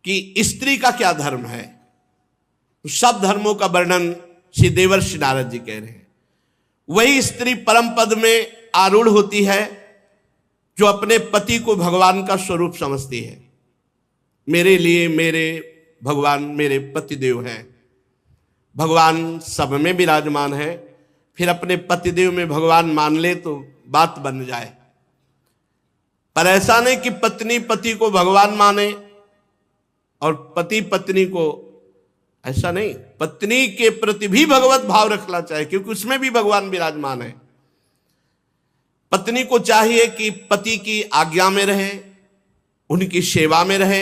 कि स्त्री का क्या धर्म है। सब धर्मों का वर्णन श्री देवर्षि नारद जी कह रहे हैं। वही स्त्री परम पद में आरूढ़ होती है जो अपने पति को भगवान का स्वरूप समझती है। मेरे लिए मेरे भगवान मेरे पतिदेव हैं। भगवान सब में विराजमान है, फिर अपने पतिदेव में भगवान मान ले तो बात बन जाए। पर ऐसा नहीं कि पत्नी पति को भगवान माने और पति पत्नी को, ऐसा नहीं। पत्नी के प्रति भी भगवत भाव रखना चाहिए, क्योंकि उसमें भी भगवान विराजमान है। पत्नी को चाहिए कि पति की आज्ञा में रहे, उनकी सेवा में रहे,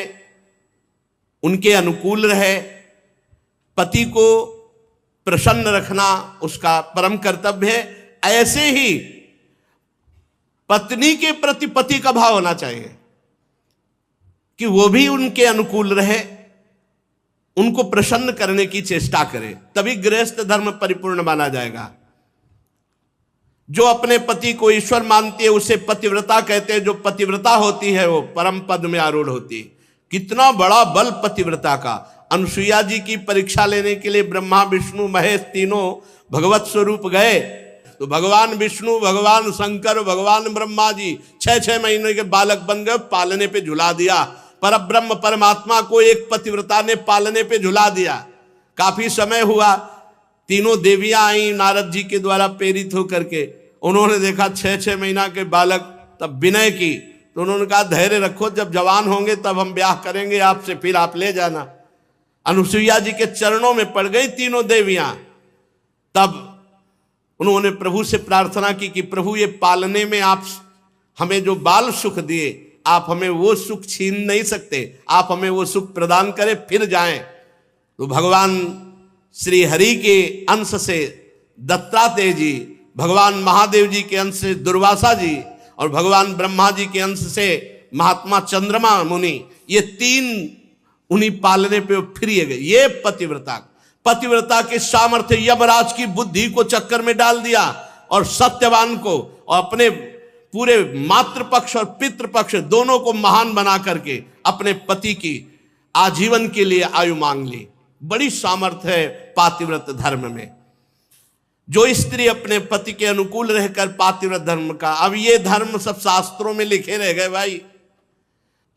उनके अनुकूल रहे। पति को प्रसन्न रखना उसका परम कर्तव्य है। ऐसे ही पत्नी के प्रति पति का भाव होना चाहिए कि वो भी उनके अनुकूल रहे, उनको प्रसन्न करने की चेष्टा करे, तभी गृहस्थ धर्म परिपूर्ण माना जाएगा। जो अपने पति को ईश्वर मानती है उसे पतिव्रता कहते हैं। जो पतिव्रता होती है वो परम पद में आरूढ़ होती है। कितना बड़ा बल पतिव्रता का। अनुसुईया जी की परीक्षा लेने के लिए ब्रह्मा विष्णु महेश तीनों भगवत स्वरूप गए, तो भगवान विष्णु, भगवान शंकर, भगवान ब्रह्मा जी 6-6 महीने के बालक बन गए, पालने पे झुला दिया। पर ब्रह्म परमात्मा को एक पतिव्रता ने पालने पे झुला दिया। काफी समय हुआ, तीनों देवियां आई नारद जी के द्वारा प्रेरित होकर के। उन्होंने देखा 6-6 महीना के बालक, तब विनय की, तो उन्होंने कहा धैर्य रखो, जब जवान होंगे तब हम ब्याह करेंगे आपसे, फिर आप ले जाना। अनुसुईया जी के चरणों में पड़ गई तीनों देवियां। तब उन्होंने प्रभु से प्रार्थना की कि प्रभु ये पालने में आप हमें जो बाल सुख दिए, आप हमें वो सुख छीन नहीं सकते, आप हमें वो सुख प्रदान करें, फिर जाएं। तो भगवान श्री हरि के अंश से दत्तात्रेय जी, भगवान महादेव जी के अंश से दुर्वासा जी और भगवान ब्रह्मा जी के अंश से महात्मा चंद्रमा मुनि, ये 3 उन्हीं पालने पे फिर गए। ये पतिव्रता के सामर्थ्य यमराज की बुद्धि को चक्कर में डाल दिया और सत्यवान को और अपने पूरे मातृपक्ष और पितृपक्ष दोनों को महान बना करके अपने पति की आजीवन के लिए आयु मांग ली। बड़ी सामर्थ्य है पातिव्रत धर्म में। जो स्त्री अपने पति के अनुकूल रहकर पातिव्रत धर्म का, अब ये धर्म सब शास्त्रों में लिखे रह गए भाई।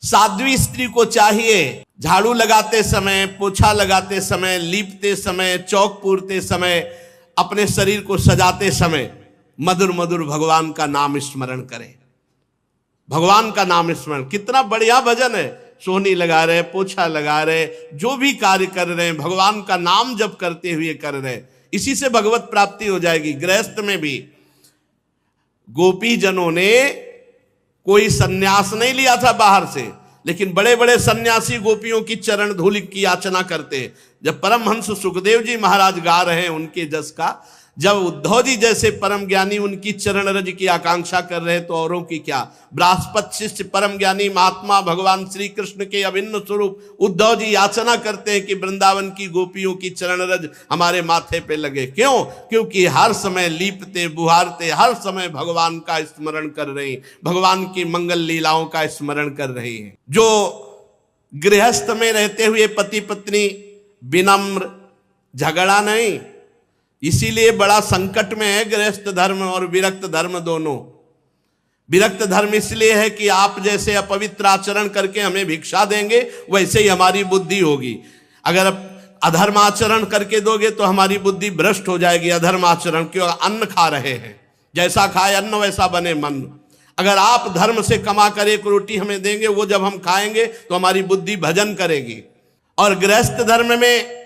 साध्वी स्त्री को चाहिए झाड़ू लगाते समय, पोछा लगाते समय, लीपते समय, चौक पूरते समय, अपने शरीर को सजाते समय मधुर मधुर भगवान का नाम स्मरण करें। भगवान का नाम स्मरण, कितना बढ़िया भजन है। सोहनी लगा रहे, पोछा लगा रहे, जो भी कार्य कर रहे हैं भगवान का नाम जप करते हुए कर रहे, इसी से भगवत प्राप्ति हो जाएगी। गृहस्थ में भी गोपी जनों ने कोई सन्यास नहीं लिया था बाहर से, लेकिन बड़े बड़े सन्यासी गोपियों की चरण धूलि की याचना करते। जब परमहंस सुखदेव जी महाराज गा रहे हैं उनके जस का, जब उद्धव जी जैसे परम ज्ञानी उनकी चरण रज की आकांक्षा कर रहे तो औरों की क्या। बृहस्पति शिष्य परम ज्ञानी महात्मा भगवान श्री कृष्ण के अभिन्न स्वरूप उद्धव जी याचना करते हैं कि वृंदावन की गोपियों की चरण रज हमारे माथे पे लगे। क्यों? क्योंकि हर समय लीपते बुहारते हर समय भगवान का स्मरण कर रहे हैं, भगवान की मंगल लीलाओं का स्मरण कर रहे हैं। जो गृहस्थ में रहते हुए पति पत्नी विनम्र, झगड़ा नहीं, इसीलिए बड़ा संकट में है गृहस्थ धर्म और विरक्त धर्म दोनों। विरक्त धर्म इसलिए है कि आप जैसे अपवित्र आचरण करके हमें भिक्षा देंगे वैसे ही हमारी बुद्धि होगी। अगर अधर्म आचरण करके दोगे तो हमारी बुद्धि भ्रष्ट हो जाएगी। अधर्म आचरण क्यों? अन्न खा रहे हैं, जैसा खाए अन्न वैसा बने मन। अगर आप धर्म से कमा कर एक रोटी हमें देंगे, वो जब हम खाएंगे तो हमारी बुद्धि भजन करेगी। और गृहस्थ धर्म में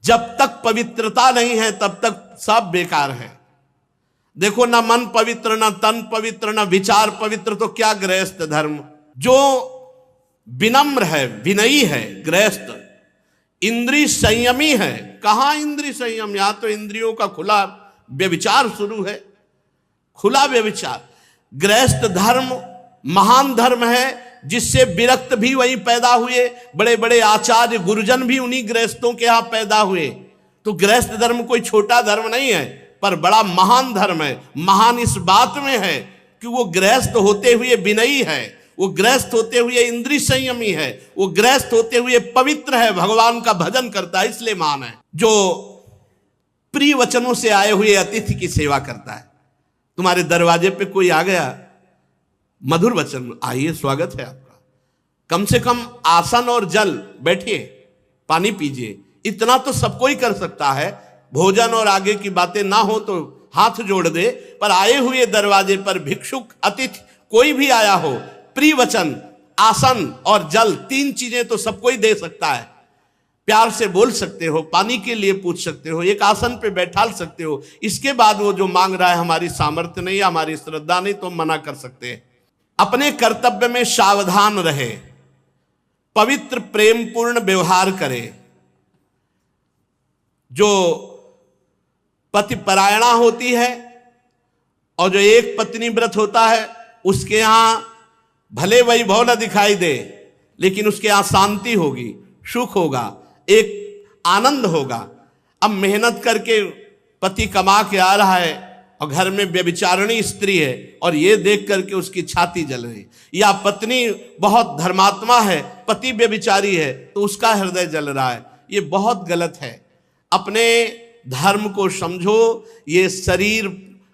जब तक पवित्रता नहीं है तब तक सब बेकार है। देखो, ना मन पवित्र, ना तन पवित्र, ना विचार पवित्र, तो क्या गृहस्थ धर्म। जो विनम्र है, विनयी है गृहस्थ, इंद्रिय संयमी है। कहां इंद्रिय संयम? यहां तो इंद्रियों का खुला व्यभिचार शुरू है, खुला व्यभिचार। गृहस्थ धर्म महान धर्म है, जिससे विरक्त भी वहीं पैदा हुए। बड़े बड़े आचार्य गुरुजन भी उन्हीं गृहस्थों के यहां पैदा हुए। तो गृहस्थ धर्म कोई छोटा धर्म नहीं है, पर बड़ा महान धर्म है। महान इस बात में है कि वो गृहस्थ होते हुए विनयी है, वो गृहस्थ होते हुए इंद्रिय संयमी है, वो गृहस्थ होते हुए पवित्र है, भगवान का भजन करता है, इसलिए महान है। जो प्रिय वचनों से आए हुए अतिथि की सेवा करता है। तुम्हारे दरवाजे पे कोई आ गया, मधुर वचन, आइए स्वागत है आपका, कम से कम आसन और जल, बैठिए, पानी पीजिए, इतना तो सब कोई कर सकता है। भोजन और आगे की बातें ना हो तो हाथ जोड़ दे, पर आए हुए दरवाजे पर भिक्षुक, अतिथि, कोई भी आया हो, प्रिय वचन, आसन और जल, 3 चीजें तो सब कोई दे सकता है। प्यार से बोल सकते हो, पानी के लिए पूछ सकते हो, एक आसन पे बैठाल सकते हो। इसके बाद वो जो मांग रहा है हमारी सामर्थ्य नहीं, हमारी श्रद्धा नहीं, तो मना कर सकते हैं। अपने कर्तव्य में सावधान रहे, पवित्र प्रेम पूर्ण व्यवहार करे। जो पति परायणा होती है और जो एक पत्नी व्रत होता है, उसके यहां भले वैभव न दिखाई दे, लेकिन उसके यहां शांति होगी, सुख होगा, एक आनंद होगा। अब मेहनत करके पति कमा के आ रहा है और घर में व्यभिचारिणी स्त्री है और ये देख करके उसकी छाती जल रही, या पत्नी बहुत धर्मात्मा है, पति व्यभिचारी है तो उसका हृदय जल रहा है, ये बहुत गलत है। अपने धर्म को समझो। ये शरीर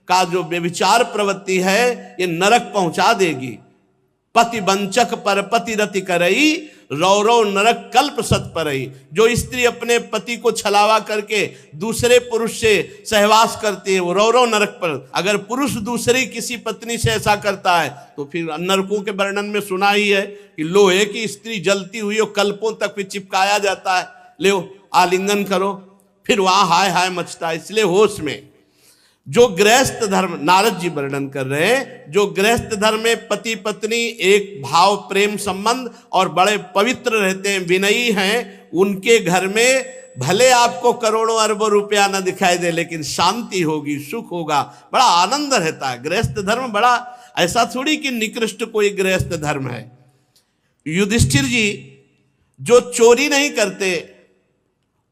का जो व्यभिचार प्रवृत्ति है ये नरक पहुंचा देगी। पति वंचक पर पति रति करई, रौरव नरक कल्प सत परई। जो स्त्री अपने पति को छलावा करके दूसरे पुरुष से सहवास करती है वो रौरव नरक पर। अगर पुरुष दूसरी किसी पत्नी से ऐसा करता है तो फिर नरकों के वर्णन में सुना ही है कि लोहे की स्त्री जलती हुई और कल्पों तक भी चिपकाया जाता है, ले आलिंगन करो, फिर वहां हाय हाय मचता है। इसलिए होश में। जो गृहस्थ धर्म, नारद जी वर्णन कर रहे हैं, जो गृहस्थ धर्म में पति पत्नी एक भाव प्रेम संबंध और बड़े पवित्र रहते हैं, विनयी हैं, उनके घर में भले आपको करोड़ों अरबों रुपया न दिखाई दे, लेकिन शांति होगी, सुख होगा, बड़ा आनंद रहता है। गृहस्थ धर्म बड़ा, ऐसा थोड़ी कि निकृष्ट कोई गृहस्थ धर्म है। युधिष्ठिर जी जो चोरी नहीं करते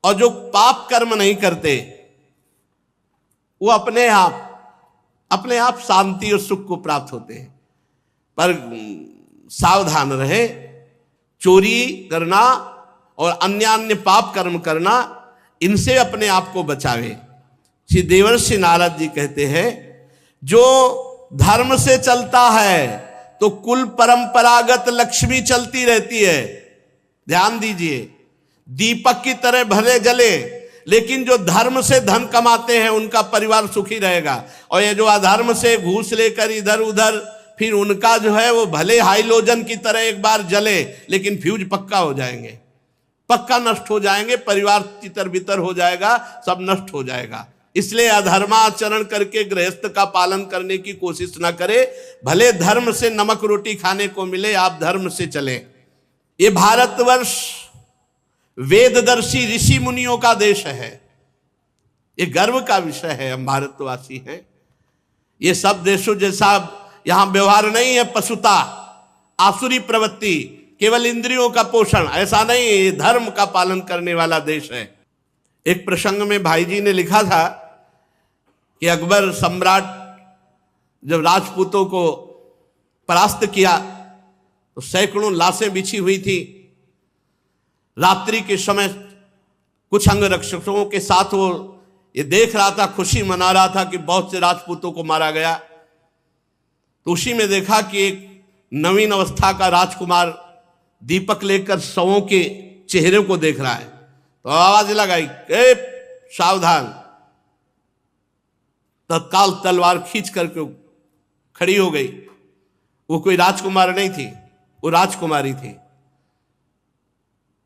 और जो पाप कर्म नहीं करते, वो अपने आप शांति और सुख को प्राप्त होते हैं। पर सावधान रहे, चोरी करना और अन्य पाप कर्म करना, इनसे अपने आप को बचावे। श्री देवर्षि नारद जी कहते हैं, जो धर्म से चलता है तो कुल परंपरागत लक्ष्मी चलती रहती है। ध्यान दीजिए, दीपक की तरह भले जले, लेकिन जो धर्म से धन कमाते हैं उनका परिवार सुखी रहेगा। और ये जो अधर्म से घूस लेकर इधर उधर, फिर उनका जो है वो भले हाइलोजन की तरह एक बार जले, लेकिन फ्यूज पक्का हो जाएंगे, पक्का नष्ट हो जाएंगे, परिवार तितर बितर हो जाएगा, सब नष्ट हो जाएगा। इसलिए अधर्माचरण करके गृहस्थ का पालन करने की कोशिश ना करे। भले धर्म से नमक रोटी खाने को मिले, आप धर्म से चले। ये भारतवर्ष वेददर्शी ऋषि मुनियों का देश है, ये गर्व का विषय है। हम भारतवासी हैं। ये सब देशों जैसा यहां व्यवहार नहीं है, पशुता, आसुरी प्रवृत्ति, केवल इंद्रियों का पोषण, ऐसा नहीं। ये धर्म का पालन करने वाला देश है। एक प्रसंग में भाई जी ने लिखा था कि अकबर सम्राट जब राजपूतों को परास्त किया तो सैकड़ों लाशें बिछी हुई थी। रात्रि के समय कुछ अंगरक्षकों के साथ वो ये देख रहा था, खुशी मना रहा था कि बहुत से राजपूतों को मारा गया। तो उसी में देखा कि एक नवीन अवस्था का राजकुमार दीपक लेकर शवों के चेहरे को देख रहा है। तो आवाज लगाई, सावधान। तत्काल तलवार खींच करके खड़ी हो गई। वो कोई राजकुमार नहीं थी, वो राजकुमारी थी।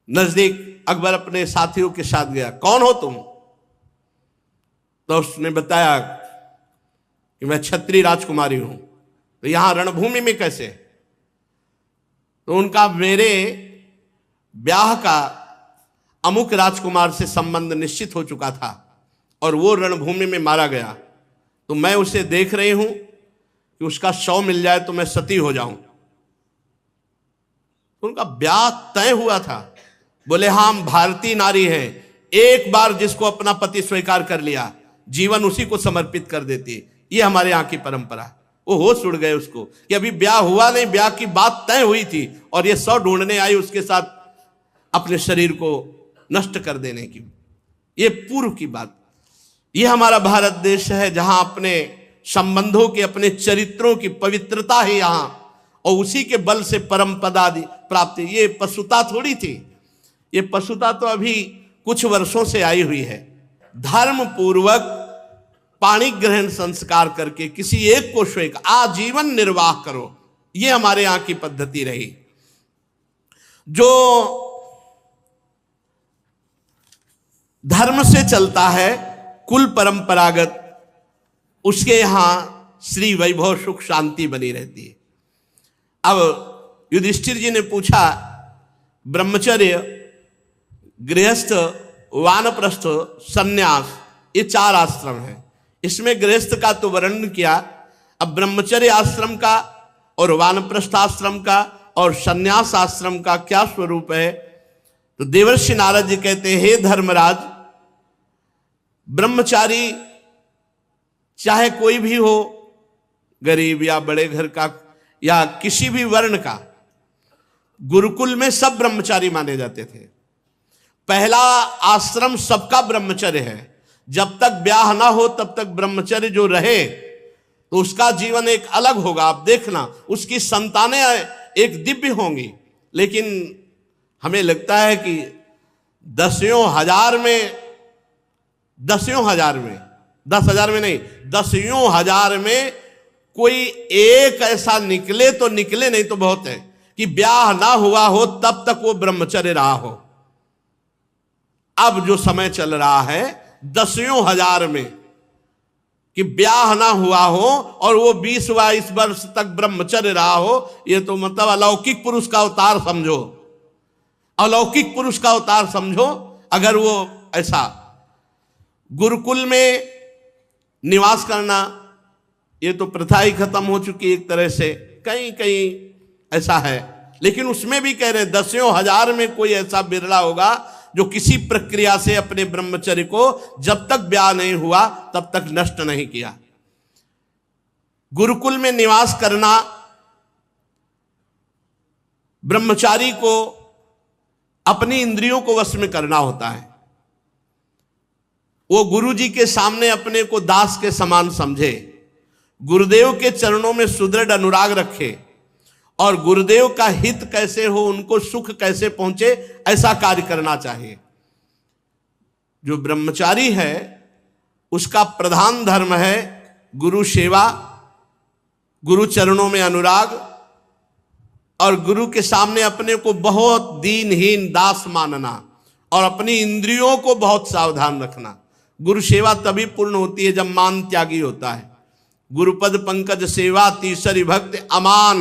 नजदीक अकबर अपने साथियों के साथ गया, कौन हो तुम? तो उसने बताया कि मैं क्षत्रिय राजकुमारी हूं। तो यहां रणभूमि में कैसे? तो उनका मेरे ब्याह का अमुक राजकुमार से संबंध निश्चित हो चुका था और वो रणभूमि में मारा गया। तो मैं उसे देख रही हूं कि उसका शव मिल जाए तो मैं सती हो जाऊं। तो उनका ब्याह तय हुआ था। बोले हाँ, हम भारतीय नारी हैं, एक बार जिसको अपना पति स्वीकार कर लिया जीवन उसी को समर्पित कर देती है, ये हमारे यहाँ की परंपरा। वो होश उड़ गए उसको कि अभी ब्याह हुआ नहीं, ब्याह की बात तय हुई थी और ये 100 ढूंढने आई उसके साथ अपने शरीर को नष्ट कर देने की। ये पूर्व की बात। ये हमारा भारत देश है जहां अपने संबंधों के, अपने चरित्रों की पवित्रता है यहां, और उसी के बल से परम पद आदि प्राप्ति। ये पशुता थोड़ी थी, ये पशुता तो अभी कुछ वर्षों से आई हुई है। धर्म पूर्वक पाणी ग्रहण संस्कार करके किसी एक को श्वेक आजीवन निर्वाह करो, ये हमारे यहां की पद्धति रही। जो धर्म से चलता है, कुल परंपरागत, उसके यहां श्री वैभव सुख शांति बनी रहती है। अब युधिष्ठिर जी ने पूछा, ब्रह्मचर्य, गृहस्थ, वानप्रस्थ, सन्यास, ये 4 आश्रम हैं। इसमें गृहस्थ का तो वर्णन किया, अब ब्रह्मचर्य आश्रम का और वानप्रस्थ आश्रम का और सन्यास आश्रम का क्या स्वरूप है? तो देवर्षि नारद जी कहते हैं, हे धर्मराज, ब्रह्मचारी चाहे कोई भी हो, गरीब या बड़े घर का या किसी भी वर्ण का, गुरुकुल में सब ब्रह्मचारी माने जाते थे। पहला आश्रम सबका ब्रह्मचर्य है। जब तक ब्याह ना हो तब तक ब्रह्मचर्य जो रहे तो उसका जीवन एक अलग होगा। आप देखना, उसकी संतानें एक दिव्य होंगी। लेकिन हमें लगता है कि दसियों हजार में 10,000 में नहीं, 10,000 में कोई एक ऐसा निकले तो निकले, नहीं तो बहुत है कि ब्याह ना हुआ हो तब तक वो ब्रह्मचर्य रहा हो। अब जो समय चल रहा है 10,000 में कि ब्याह ना हुआ हो और वो 20-22 वर्ष तक ब्रह्मचर्य रहा हो, ये तो मतलब अलौकिक पुरुष का अवतार समझो, अलौकिक पुरुष का अवतार समझो। अगर वो ऐसा गुरुकुल में निवास करना, ये तो प्रथा ही खत्म हो चुकी एक तरह से, कहीं कहीं ऐसा है। लेकिन उसमें भी कह रहे हैं 10,000 में कोई ऐसा बिरला होगा जो किसी प्रक्रिया से अपने ब्रह्मचर्य को जब तक ब्याह नहीं हुआ तब तक नष्ट नहीं किया। गुरुकुल में निवास करना ब्रह्मचारी को अपनी इंद्रियों को वश में करना होता है। वो गुरु जी के सामने अपने को दास के समान समझे, गुरुदेव के चरणों में सुदृढ़ अनुराग रखे और गुरुदेव का हित कैसे हो, उनको सुख कैसे पहुंचे, ऐसा कार्य करना चाहिए। जो ब्रह्मचारी है उसका प्रधान धर्म है गुरु सेवा, गुरु चरणों में अनुराग और गुरु के सामने अपने को बहुत दीनहीन दास मानना और अपनी इंद्रियों को बहुत सावधान रखना। गुरु सेवा तभी पूर्ण होती है जब मान त्यागी होता है। गुरुपद पंकज सेवा तीसरी भक्ति अमान,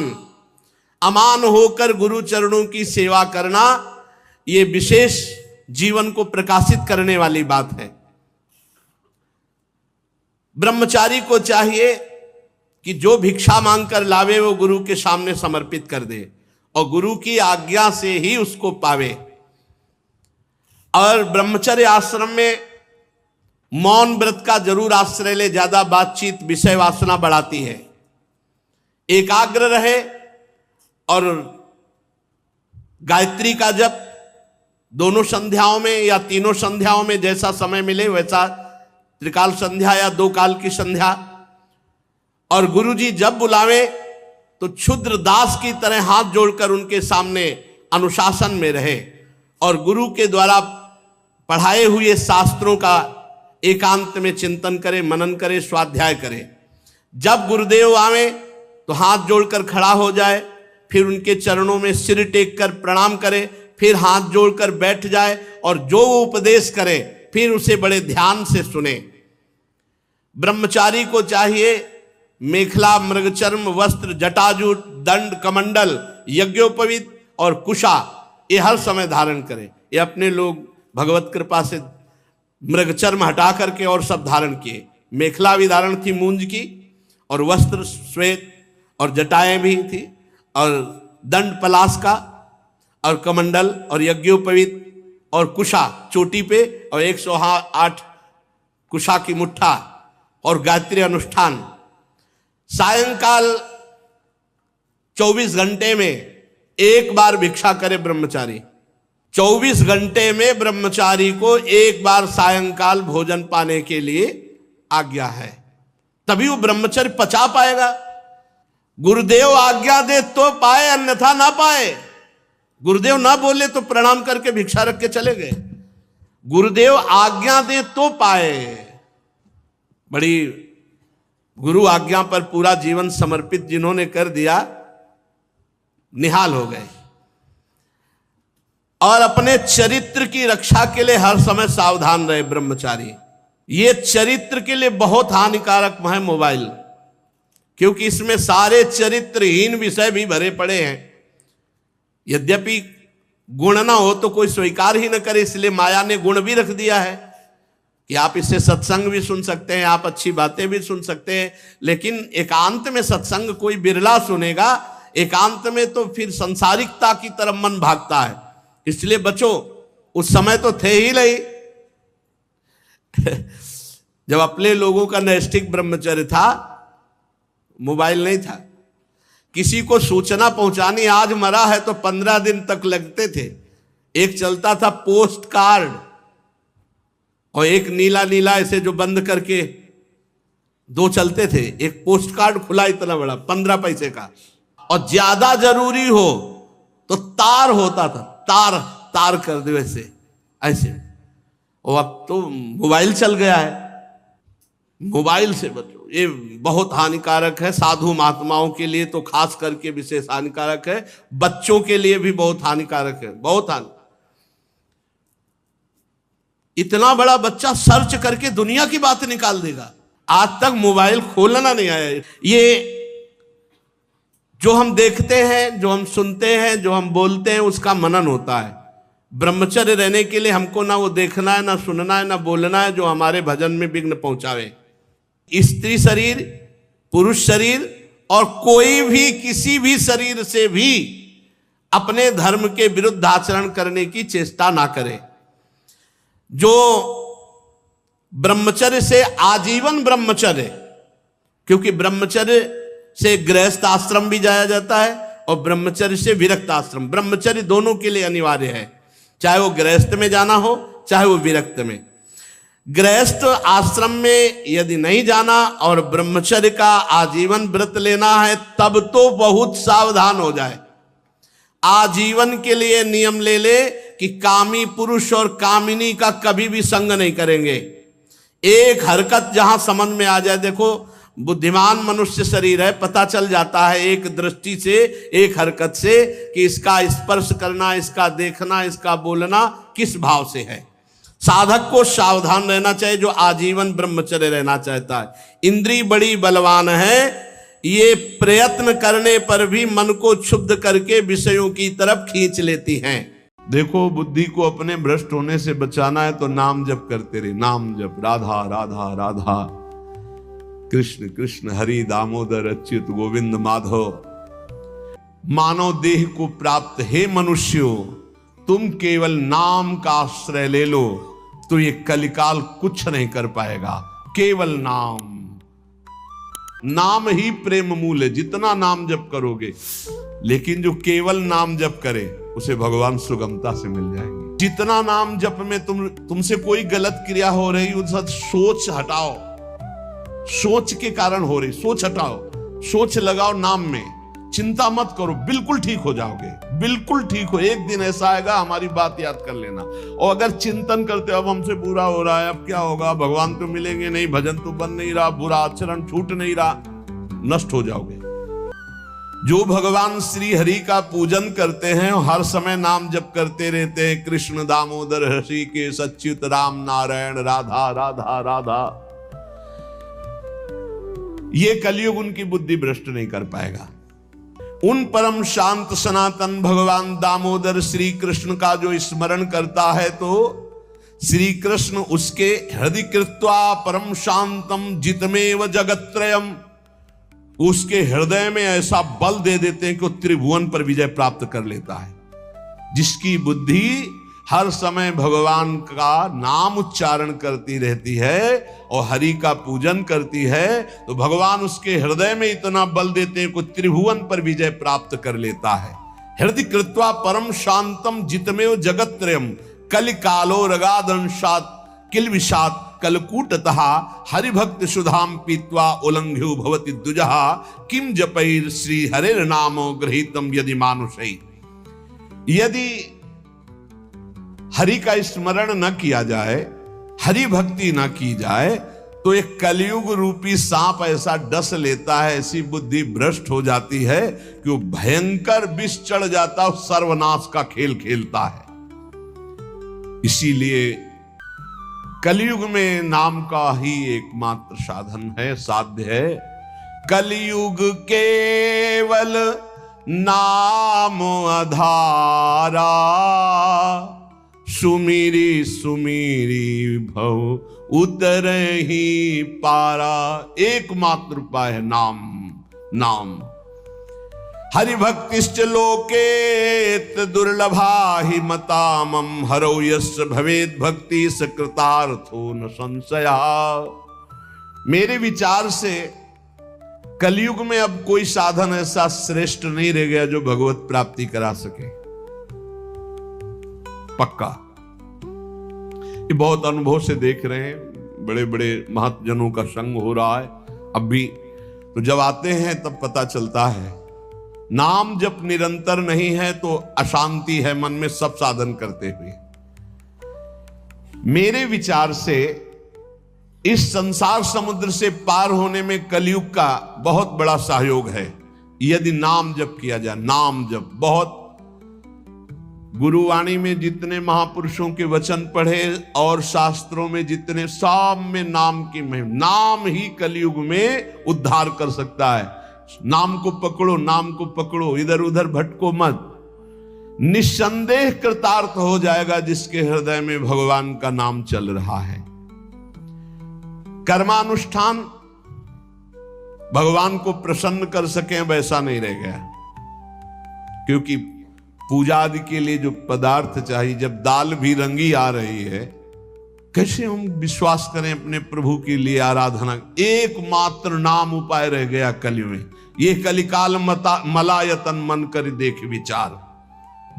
अमान होकर गुरु चरणों की सेवा करना, ये विशेष जीवन को प्रकाशित करने वाली बात है। ब्रह्मचारी को चाहिए कि जो भिक्षा मांगकर लावे वो गुरु के सामने समर्पित कर दे और गुरु की आज्ञा से ही उसको पावे। और ब्रह्मचर्य आश्रम में मौन व्रत का जरूर आश्रय ले, ज्यादा बातचीत विषय वासना बढ़ाती है। एकाग्र रहे और गायत्री का जप दोनों संध्याओं में या तीनों संध्याओं में जैसा समय मिले वैसा, त्रिकाल संध्या या 2 काल की संध्या। और गुरु जी जब बुलावे तो क्षुद्र दास की तरह हाथ जोड़कर उनके सामने अनुशासन में रहे और गुरु के द्वारा पढ़ाए हुए शास्त्रों का एकांत में चिंतन करे, मनन करे, स्वाध्याय करे। जब गुरुदेव आवे तो हाथ जोड़कर खड़ा हो जाए, फिर उनके चरणों में सिर टेक कर प्रणाम करे, फिर हाथ जोड़कर बैठ जाए और जो वो उपदेश करे फिर उसे बड़े ध्यान से सुने। ब्रह्मचारी को चाहिए मेखला, मृगचर्म, वस्त्र, जटाजूट, दंड, कमंडल, यज्ञोपवीत और कुशा, ये हर समय धारण करे। ये अपने लोग भगवत कृपा से मृगचर्म हटा करके और सब धारण किए। मेखला भी धारण थी मूंज की और वस्त्र श्वेत और जटाएं भी थी और दंड पलाश का और कमंडल और यज्ञोपवीत और कुशा चोटी पे और 108 कुशा की मुट्ठा और गायत्री अनुष्ठान। सायंकाल 24 घंटे में एक बार भिक्षा करे ब्रह्मचारी। 24 घंटे में ब्रह्मचारी को एक बार सायंकाल भोजन पाने के लिए आज्ञा है, तभी वो ब्रह्मचर्य पचा पाएगा। गुरुदेव आज्ञा दे तो पाए, अन्यथा ना पाए। गुरुदेव ना बोले तो प्रणाम करके भिक्षा रख के चले गए। गुरुदेव आज्ञा दे तो पाए। बड़ी गुरु आज्ञा पर पूरा जीवन समर्पित जिन्होंने कर दिया, निहाल हो गए। और अपने चरित्र की रक्षा के लिए हर समय सावधान रहे ब्रह्मचारी। ये चरित्र के लिए बहुत हानिकारक है मोबाइल, क्योंकि इसमें सारे चरित्रहीन विषय भी भरे पड़े हैं। यद्यपि गुण ना हो तो कोई स्वीकार ही न करे, इसलिए माया ने गुण भी रख दिया है कि आप इससे सत्संग भी सुन सकते हैं, आप अच्छी बातें भी सुन सकते हैं, लेकिन एकांत में सत्संग कोई बिरला सुनेगा। एकांत में तो फिर संसारिकता की तरफ मन भागता है, इसलिए बचो। उस समय तो थे ही नहीं जब अपने लोगों का नैष्ठिक ब्रह्मचर्य था, मोबाइल नहीं था। किसी को सूचना पहुंचानी, आज मरा है तो 15 दिन तक लगते थे। एक चलता था पोस्ट कार्ड, और एक नीला नीला ऐसे जो बंद करके दो चलते थे। एक पोस्ट कार्ड खुला इतना बड़ा 15 पैसे का, और ज्यादा जरूरी हो तो तार होता था, तार कर दो ऐसे ऐसे। और अब तो मोबाइल चल गया है। मोबाइल से बचो, ये बहुत हानिकारक है। साधु महात्माओं के लिए तो खास करके विशेष हानिकारक है, बच्चों के लिए भी बहुत हानिकारक है, बहुत हानि। इतना बड़ा बच्चा सर्च करके दुनिया की बात निकाल देगा। आज तक मोबाइल खोलना नहीं आया। ये जो हम देखते हैं, जो हम सुनते हैं, जो हम बोलते हैं, उसका मनन होता है। ब्रह्मचर्य रहने के लिए हमको ना वो देखना है, ना सुनना है, ना बोलना है जो हमारे भजन में विघ्न पहुंचावे। स्त्री शरीर, पुरुष शरीर और कोई भी किसी भी शरीर से भी अपने धर्म के विरुद्ध आचरण करने की चेष्टा ना करे। जो ब्रह्मचर्य से आजीवन ब्रह्मचर्य, क्योंकि ब्रह्मचर्य से गृहस्थ आश्रम भी जाया जाता है और ब्रह्मचर्य से विरक्त आश्रम। ब्रह्मचर्य दोनों के लिए अनिवार्य है, चाहे वो गृहस्थ में जाना हो चाहे वो विरक्त में। गृहस्थ आश्रम में यदि नहीं जाना और ब्रह्मचर्य का आजीवन व्रत लेना है, तब तो बहुत सावधान हो जाए। आजीवन के लिए नियम ले ले कि कामी पुरुष और कामिनी का कभी भी संग नहीं करेंगे। एक हरकत जहां समझ में आ जाए, देखो बुद्धिमान मनुष्य शरीर है, पता चल जाता है एक दृष्टि से, एक हरकत से कि इसका स्पर्श करना, इसका देखना, इसका बोलना किस भाव से है। साधक को सावधान रहना चाहिए जो आजीवन ब्रह्मचर्य रहना चाहता है। इंद्री बड़ी बलवान है, ये प्रयत्न करने पर भी मन को क्षुब्ध करके विषयों की तरफ खींच लेती हैं। देखो, बुद्धि को अपने भ्रष्ट होने से बचाना है तो नाम जप करते रहे। नाम जप, राधा राधा राधा, कृष्ण कृष्ण हरि दामोदर अच्युत गोविंद माधव। मानव देह को प्राप्त हे मनुष्यों, तुम केवल नाम का आश्रय ले लो तो ये कलिकाल कुछ नहीं कर पाएगा। केवल नाम, नाम ही प्रेम मूल है। जितना नाम जप करोगे, लेकिन जो केवल नाम जप करे उसे भगवान सुगमता से मिल जाएंगे। जितना नाम जप में तुमसे कोई गलत क्रिया हो रही, उसका सोच हटाओ। सोच के कारण हो रही, सोच हटाओ, सोच लगाओ नाम में। चिंता मत करो, बिल्कुल ठीक हो जाओगे, बिल्कुल ठीक हो। एक दिन ऐसा आएगा, हमारी बात याद कर लेना। और अगर चिंतन करते अब हमसे बुरा हो रहा है, अब क्या होगा, भगवान तो मिलेंगे नहीं, भजन तो बन नहीं रहा, बुरा आचरण छूट नहीं रहा, नष्ट हो जाओगे। जो भगवान श्री हरि का पूजन करते हैं, हर समय नाम जप करते रहते हैं, कृष्ण दामोदर ऋषिकेश अच्युत राम नारायण राधा राधा राधा, ये कलयुग उनकी बुद्धि भ्रष्ट नहीं कर पाएगा। उन परम शांत सनातन भगवान दामोदर श्री कृष्ण का जो स्मरण करता है, तो श्री कृष्ण उसके हृदय कृत्वा परम शांतम जितमेव जगत्त्रयम, उसके हृदय में ऐसा बल दे देते हैं कि वो त्रिभुवन पर विजय प्राप्त कर लेता है। जिसकी बुद्धि हर समय भगवान का नाम उच्चारण करती रहती है और हरि का पूजन करती है, तो भगवान उसके हृदय में इतना बल देते हैं कि त्रिभुवन पर विजय प्राप्त कर लेता है। हृदय कृत्वा परम शांतम जितमेव जगत्त्रयम कलिकालो रगादंशात किल विषात कलकूटतः हरिभक्त सुधाम पीत्वा उल्लंघ्यो भवति द्विजः किम जपैर श्री हरेर नामो गृहीतम यदि मानुषै। यदि हरि का स्मरण न किया जाए, हरि भक्ति न की जाए, तो एक कलयुग रूपी सांप ऐसा डस लेता है, ऐसी बुद्धि भ्रष्ट हो जाती है कि वो भयंकर विष चढ़ जाता है, सर्वनाश का खेल खेलता है। इसीलिए कलयुग में नाम का ही एकमात्र साधन है, साध्य है। कलयुग केवल नाम आधारा, सुमिरी सुमिरी भव उतरहि पारा। एकमात्र उपाय है नाम, नाम। हरिभक्तिश्च लोकेत दुर्लभा हि मतामम हरौ यस्य भवेद भक्ति सकृतार्थो न संशया। मेरे विचार से कलयुग में अब कोई साधन ऐसा श्रेष्ठ नहीं रह गया जो भगवत प्राप्ति करा सके। पक्का ये बहुत अनुभव से देख रहे हैं, बड़े बड़े महत्जनों का संग हो रहा है अब भी। तो जब आते हैं तब पता चलता है नाम जब निरंतर नहीं है तो अशांति है मन में, सब साधन करते हुए। मेरे विचार से इस संसार समुद्र से पार होने में कलयुग का बहुत बड़ा सहयोग है यदि नाम जप किया जाए। नाम जप बहुत, गुरुवाणी में जितने महापुरुषों के वचन पढ़े और शास्त्रों में जितने, सब में नाम की महिमा। नाम ही कलयुग में उद्धार कर सकता है। नाम को पकड़ो, नाम को पकड़ो, इधर उधर भटको मत। निस्संदेह कृतार्थ हो जाएगा जिसके हृदय में भगवान का नाम चल रहा है। कर्मानुष्ठान भगवान को प्रसन्न कर सके वैसा नहीं रह गया, क्योंकि पूजा आदि के लिए जो पदार्थ चाहिए, जब दाल भी रंगी आ रही है, कैसे हम विश्वास करें अपने प्रभु के लिए आराधना। एकमात्र नाम उपाय रह गया कलयुग में। ये कलिकाल मलायतन मन कर देख विचार।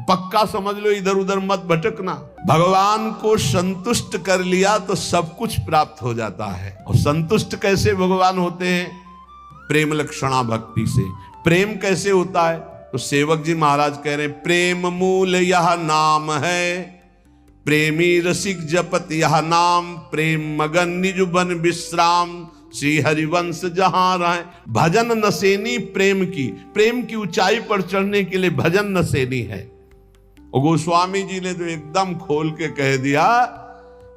पक्का समझ लो, इधर उधर मत भटकना। भगवान को संतुष्ट कर लिया तो सब कुछ प्राप्त हो जाता है। और संतुष्ट कैसे भगवान होते हैं? प्रेम लक्षणा भक्ति से। प्रेम कैसे होता है? तो सेवक जी महाराज कह रहे हैं, प्रेम मूल यह नाम है, प्रेमी रसिक जपत यह नाम, प्रेम मगन निज बन विश्राम, श्री हरिवंश जहां रहे। भजन नसेनी प्रेम की ऊंचाई पर चढ़ने के लिए भजन नसेनी है। और गोस्वामी जी ने तो एकदम खोल के कह दिया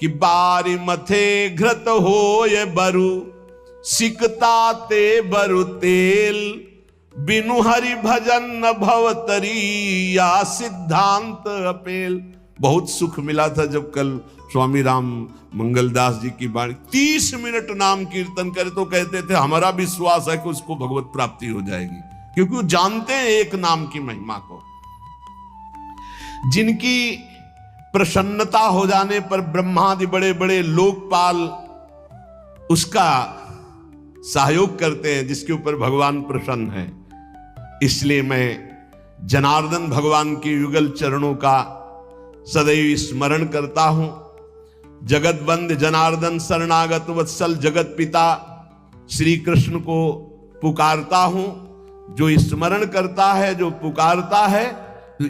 कि बारी मथे घृत हो ये बरु, सिकता ते बरु तेल, बिनु हरि भजन न भवतरी, या सिद्धांत अपेल। बहुत सुख मिला था जब कल स्वामी राम मंगलदास जी की बाणी 30 मिनट नाम कीर्तन करे तो कहते थे हमारा विश्वास है कि उसको भगवत प्राप्ति हो जाएगी, क्योंकि वो जानते हैं एक नाम की महिमा को। जिनकी प्रसन्नता हो जाने पर ब्रह्मादि बड़े बड़े लोकपाल उसका सहयोग करते हैं, जिसके ऊपर भगवान प्रसन्न है। इसलिए मैं जनार्दन भगवान के युगल चरणों का सदैव स्मरण करता हूं। जगत बंद जनार्दन शरणागत वत्सल जगत पिता श्री कृष्ण को पुकारता हूं। जो स्मरण करता है, जो पुकारता है,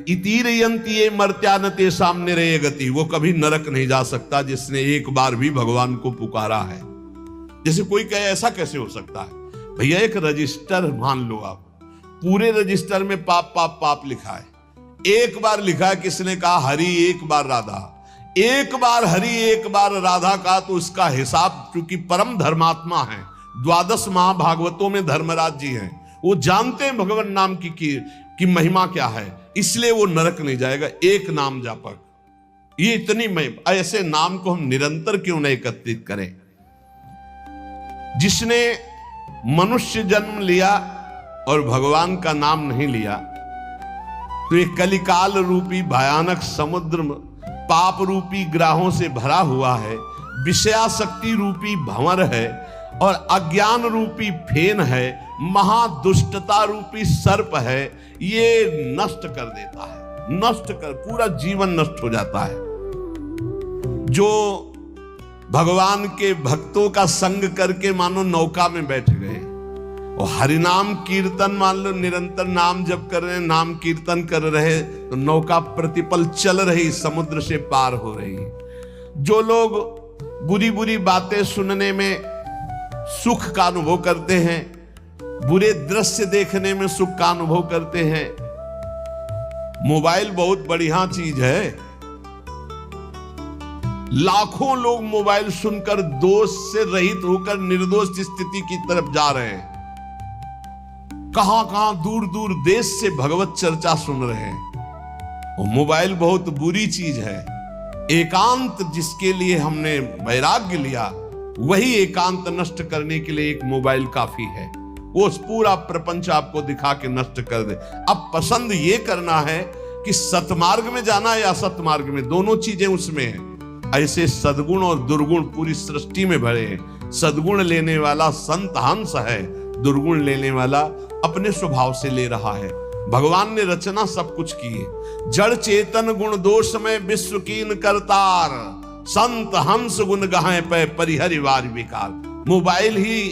इतीर यंती ये मर्त्यानते सामने रहे गति, वो कभी नरक नहीं जा सकता जिसने एक बार भी भगवान को पुकारा है। जैसे कोई कहे ऐसा कैसे हो सकता है? भैया एक रजिस्टर मान लो आप, पूरे रजिस्टर में पाप पाप पाप लिखा है। एक बार लिखा है, किसने कहा हरि, एक बार राधा, एक बार हरि एक बार राधा का, तो उसका हिसाब, क्योंकि परम धर्मात्मा है, 12 महाभागवतों में धर्मराज जी हैं, वो जानते हैं भगवान नाम की महिमा क्या है, इसलिए वो नरक नहीं जाएगा। एक नाम जापक, ये इतनी महिमा। ऐसे नाम को हम निरंतर क्यों नहीं एकत्रित करें? जिसने मनुष्य जन्म लिया और भगवान का नाम नहीं लिया, तो ये कलिकाल रूपी भयानक समुद्र पाप रूपी ग्राहों से भरा हुआ है, विषयाशक्ति रूपी भंवर है और अज्ञान रूपी फेन है, महादुष्टता रूपी सर्प है। ये नष्ट कर देता है, नष्ट कर, पूरा जीवन नष्ट हो जाता है। जो भगवान के भक्तों का संग करके मानो नौका में बैठ गए और हरिनाम कीर्तन, मान लो निरंतर नाम जप कर रहे, नाम कीर्तन कर रहे, तो नौका प्रतिपल चल रही, समुद्र से पार हो रही। जो लोग बुरी बुरी बातें सुनने में सुख का अनुभव करते हैं, बुरे दृश्य देखने में सुख का अनुभव करते हैं। मोबाइल बहुत बढ़िया चीज है। लाखों लोग मोबाइल सुनकर दोष से रहित होकर निर्दोष स्थिति की तरफ जा रहे हैं। कहां कहां दूर दूर देश से भगवत चर्चा सुन रहे हैं। वो मोबाइल बहुत बुरी चीज है। एकांत जिसके लिए हमने वैराग्य लिया, वही एकांत नष्ट करने के लिए एक मोबाइल काफी है। वो पूरा प्रपंच आपको दिखा के नष्ट कर दे। अब पसंद ये करना है कि सतमार्ग में जाना है या असतमार्ग में, दोनों चीजें उसमें हैं। ऐसे सद्गुण और दुर्गुण पूरी सृष्टि में भरे हैं। सद्गुण लेने वाला संत हंस है, दुर्गुण लेने वाला अपने स्वभाव से ले रहा है। भगवान ने रचना सब कुछ की है। जड़ चेतन गुण दोष में विश्व कीन करतार, संत हंस गुण गाहे पे परिहरिवार विकार। मोबाइल ही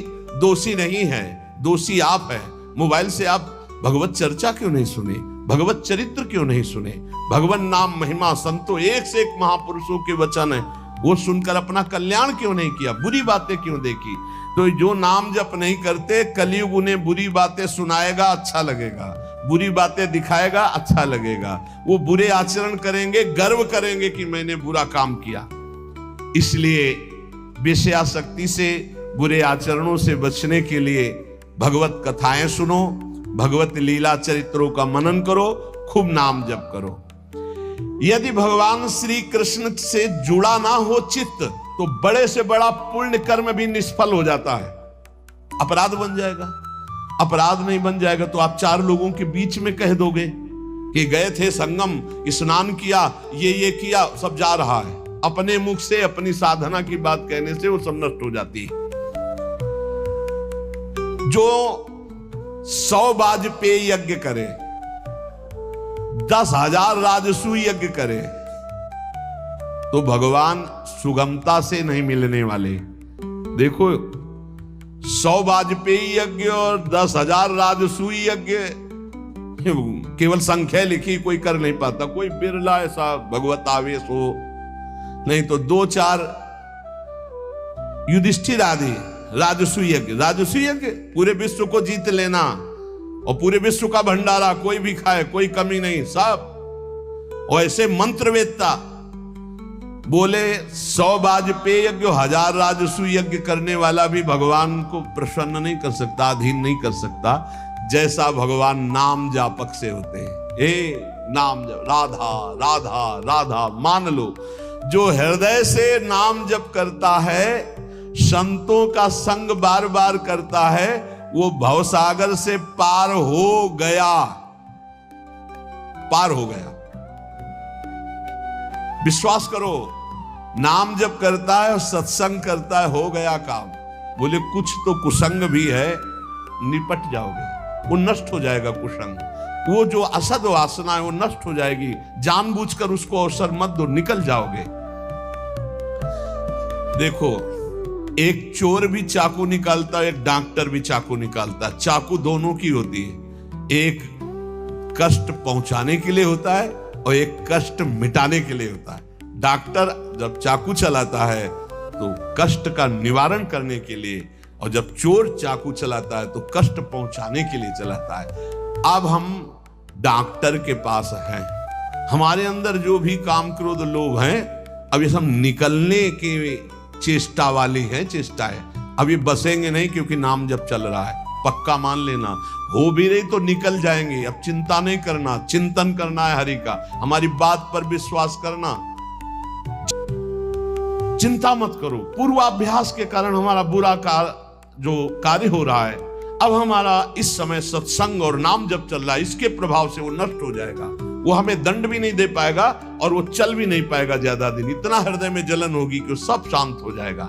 दोषी नहीं है, दोषी आप है। मोबाइल से आप भगवत चर्चा क्यों नहीं सुने, भगवत चरित्र क्यों नहीं सुने, भगवान नाम महिमा संतो एक से एक महापुरुषों के वचन है, वो सुनकर अपना कल्याण क्यों नहीं किया, बुरी बातें क्यों देखी। तो जो नाम जप नहीं करते, कलयुग उन्हें बुरी बातें सुनाएगा, अच्छा लगेगा, बुरी बातें दिखाएगा, अच्छा लगेगा। वो बुरे आचरण करेंगे, गर्व करेंगे कि मैंने बुरा काम किया। इसलिए विषयाशक्ति से, बुरे आचरणों से बचने के लिए भगवत कथाएं सुनो, भगवत लीला चरित्रों का मनन करो, खूब नाम जप करो। यदि भगवान श्री कृष्ण से जुड़ा ना हो चित्त, तो बड़े से बड़ा पुण्य कर्म भी निष्फल हो जाता है, अपराध बन जाएगा। अपराध नहीं बन जाएगा तो आप चार लोगों के बीच में कह दोगे कि गए थे संगम, स्नान किया, ये किया, सब जा रहा है। अपने मुख से अपनी साधना की बात कहने से वो सब नष्ट हो जाती है। जो 100 वाजपेयी यज्ञ करे, 10,000 राजसूय यज्ञ करे, तो भगवान सुगमता से नहीं मिलने वाले। देखो 100 वाजपेयी यज्ञ और 10,000 राजसूय यज्ञ, केवल संख्या लिखी, कोई कर नहीं पाता। कोई बिरला ऐसा भगवत आवेश हो, नहीं तो 2-4 युधिष्ठिर आदि राजसूय यज्ञ। राजसूय यज्ञ पूरे विश्व को जीत लेना और पूरे विश्व का भंडारा, कोई भी खाए, कोई कमी नहीं, सब। और ऐसे मंत्रवेत्ता बोले 100 वाजपेयी यज्ञ, 1000 राजसूय यज्ञ करने वाला भी भगवान को प्रसन्न नहीं कर सकता, अधीन नहीं कर सकता, जैसा भगवान नाम जापक से होते हैं। हे नाम जप, राधा राधा राधा मान लो। जो हृदय से नाम जप करता है, संतों का संग बार बार करता है, वो भवसागर से पार हो गया, पार हो गया। विश्वास करो, नाम जप करता है और सत्संग करता है, हो गया काम। बोले कुछ तो कुसंग भी है, निपट जाओगे, वो नष्ट हो जाएगा कुसंग। वो जो असद वासना है वो नष्ट हो जाएगी। जानबूझकर उसको अवसर मत दो, निकल जाओगे। देखो, एक चोर भी चाकू निकालता है, एक डॉक्टर भी चाकू निकालता है। चाकू दोनों की होती है, एक कष्ट पहुंचाने के लिए होता है और एक कष्ट मिटाने के लिए होता है। डॉक्टर जब चाकू चलाता है तो कष्ट का निवारण करने के लिए, और जब चोर चाकू चलाता है तो कष्ट पहुंचाने के लिए चलाता है। अब हम डॉक्टर के पास हैं, हमारे अंदर जो भी काम क्रोध लोभ हैं, अब ये सब निकलने की चेष्टा वाली है, चेष्टा है। अब ये बसेंगे नहीं, क्योंकि नाम जब चल रहा है, पक्का मान लेना। हो भी रही तो निकल जाएंगे। अब चिंता नहीं करना, चिंतन करना है हरि का, हमारी बात पर विश्वास करना, चिंता मत करो। पूर्वाभ्यास के कारण हमारा बुरा जो कार्य हो रहा है, अब हमारा इस समय सत्संग और नाम जब चल रहा है, इसके प्रभाव से वो नष्ट हो जाएगा। वो हमें दंड भी नहीं दे पाएगा और वो चल भी नहीं पाएगा ज्यादा दिन। इतना हृदय में जलन होगी कि वो सब शांत हो जाएगा।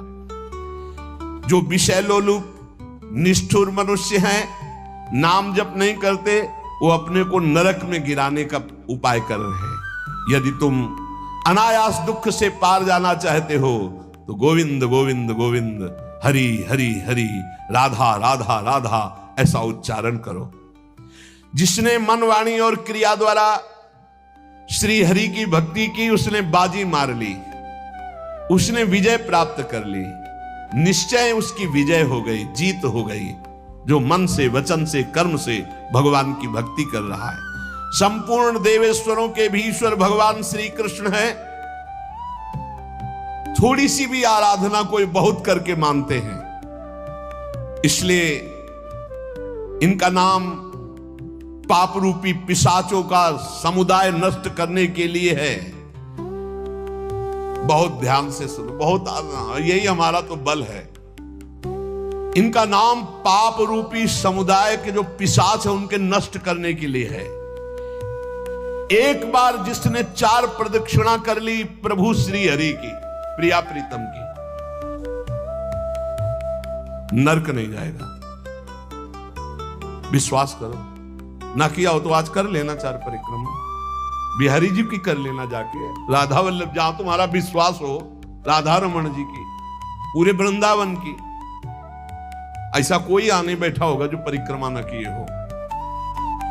जो विषय लोलुप निष्ठुर मनुष्य हैं, नाम जप नहीं करते, वो अपने को नरक में गिराने का उपाय कर रहे हैं। यदि तुम अनायास दुख से पार जाना चाहते हो तो गोविंद गोविंद गोविंद, हरि हरि हरि, राधा राधा राधा ऐसा उच्चारण करो। जिसने मन वाणी और क्रिया द्वारा श्री हरि की भक्ति की, उसने बाजी मार ली, उसने विजय प्राप्त कर ली। निश्चय उसकी विजय हो गई, जीत हो गई। जो मन से, वचन से, कर्म से भगवान की भक्ति कर रहा है। संपूर्ण देवेश्वरों के भी ईश्वर भगवान श्री कृष्ण है। थोड़ी सी भी आराधना कोई बहुत करके मानते हैं, इसलिए इनका नाम पाप रूपी पिशाचों का समुदाय नष्ट करने के लिए है। बहुत ध्यान से सुनो, बहुत यही हमारा तो बल है। इनका नाम पाप रूपी समुदाय के जो पिशाच है उनके नष्ट करने के लिए है। एक बार जिसने 4 प्रदक्षिणा कर ली प्रभु श्री हरि की, प्रिया प्रीतम की, नरक नहीं जाएगा। विश्वास करो। ना किया हो तो आज कर लेना 4 परिक्रमा, बिहारी जी की कर लेना जाके, राधा वल्लभ, जहां तुम्हारा विश्वास हो, राधा रमन जी की, पूरे वृंदावन की। ऐसा कोई आने बैठा होगा जो परिक्रमा न किए हो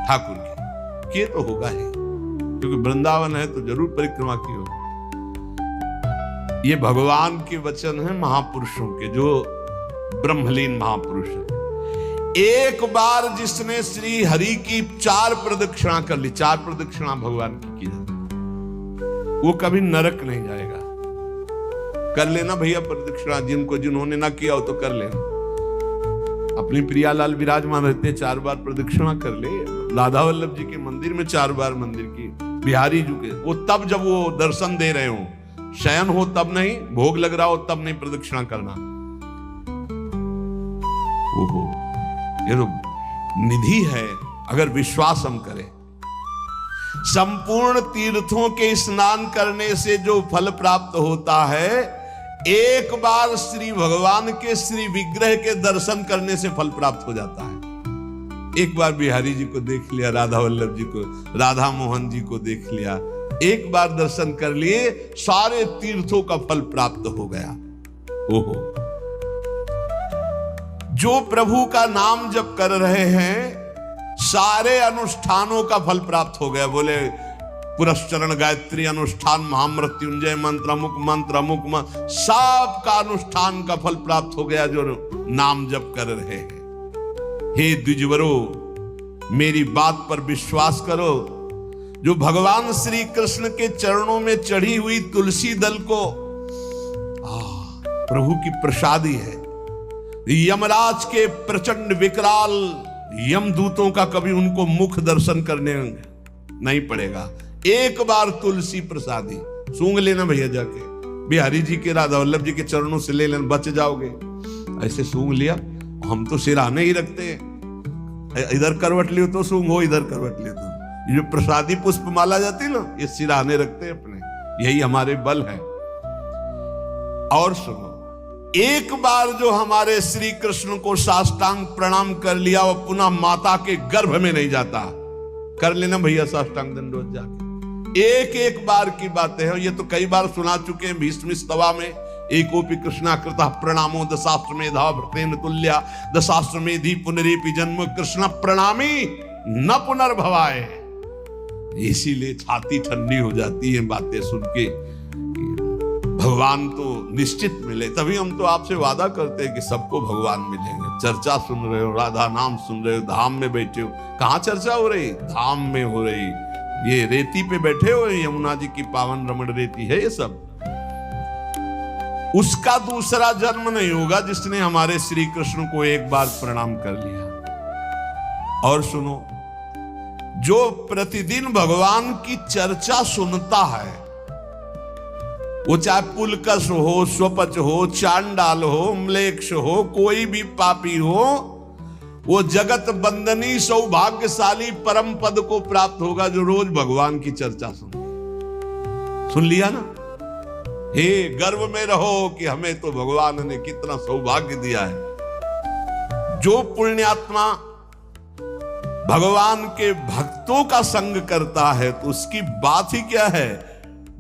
ठाकुर की, किए तो होगा ही, क्योंकि वृंदावन है तो जरूर परिक्रमा की हो। ये भगवान के वचन है महापुरुषों के, जो ब्रह्मलीन महापुरुष है। एक बार जिसने श्री हरि की 4 प्रदक्षिणा कर ली, 4 प्रदक्षिणा भगवान की जाती, वो कभी नरक नहीं जाएगा। कर लेना भैया प्रदक्षिणा, जिन्होंने ना किया हो तो कर लेना। अपनी प्रियालाल विराजमान रहते हैं, 4 बार प्रदक्षिणा कर ले। राधा वल्लभ जी के मंदिर में 4 बार मंदिर की, बिहारी जी के, वो तब जब वो दर्शन दे रहे हो, शयन हो तब नहीं, भोग लग रहा हो तब नहीं प्रदक्षिणा करना। ओहो, ये तो निधि है अगर विश्वास हम करें। संपूर्ण तीर्थों के स्नान करने से जो फल प्राप्त होता है, एक बार श्री भगवान के श्री विग्रह के दर्शन करने से फल प्राप्त हो जाता है। एक बार बिहारी जी को देख लिया, राधा वल्लभ जी को, राधा मोहन जी को देख लिया, एक बार दर्शन कर लिए, सारे तीर्थों का फल प्राप्त हो गया। ओहो, जो प्रभु का नाम जप कर रहे हैं, सारे अनुष्ठानों का फल प्राप्त हो गया। बोले पुरस्चरण गायत्री अनुष्ठान, महामृत्युंजय मंत्र, अमुक मंत्र, सब का अनुष्ठान का फल प्राप्त हो गया जो नाम जप कर रहे हैं। हे द्विजवरो, मेरी बात पर विश्वास करो। जो भगवान श्री कृष्ण के चरणों में चढ़ी हुई तुलसी दल को प्रभु की प्रसादी है। यमराज के प्रचंड विकराल यमदूतों का कभी उनको मुख दर्शन करने नहीं पड़ेगा। एक बार तुलसी प्रसादी सूंघ लेना भैया, जाके बिहारी जी के, राधा वल्लभ जी के चरणों से ले लेना, बच जाओगे। ऐसे सूंघ लिया, हम तो सिराने ही रखते हैं, इधर करवट लियो तो सूंघो, इधर करवट लियो तो। ये जो प्रसादी पुष्प माला जाती है ना, ये सिराने रखते हैं अपने, यही हमारे बल है। और सुनो, एक बार जो हमारे श्री कृष्ण को साष्टांग प्रणाम कर लिया, वो पुनः माता के गर्भ में नहीं जाता। कर लेना भैया साष्टांग दंडवत जाके। एक एक बार की बातें हैं, ये तो कई बार सुना चुके हैं भीष्म स्तवा में। एकोपि कृष्णा कृतः प्रणामो दशाश्वमेधा व्रतेन तुल्या, दशाश्वमेधि पुनरेपि जन्म कृष्ण प्रणामी न पुनर्भवाय। इसीलिए छाती ठंडी हो जाती है बातें सुन के, भगवान तो निश्चित मिले। तभी हम तो आपसे वादा करते हैं कि सबको भगवान मिलेंगे। चर्चा सुन रहे हो, राधा नाम सुन रहे हो, धाम में बैठे हो। कहाँ चर्चा हो रही? धाम में हो रही। ये रेती पे बैठे हो, यमुना जी की पावन रमण रेती है ये सब। उसका दूसरा जन्म नहीं होगा जिसने हमारे श्री कृष्ण को एक बार प्रणाम कर लिया। और सुनो, जो प्रतिदिन भगवान की चर्चा सुनता है, वो चाहे पुलकस हो, स्वपच हो, चांडाल हो, म्लेच्छ हो, कोई भी पापी हो, वो जगत बंदनी सौभाग्यशाली परम पद को प्राप्त होगा जो रोज भगवान की चर्चा सुन लिया ना। हे गर्व में रहो कि हमें तो भगवान ने कितना सौभाग्य दिया है। जो पुण्यात्मा भगवान के भक्तों का संग करता है तो उसकी बात ही क्या है।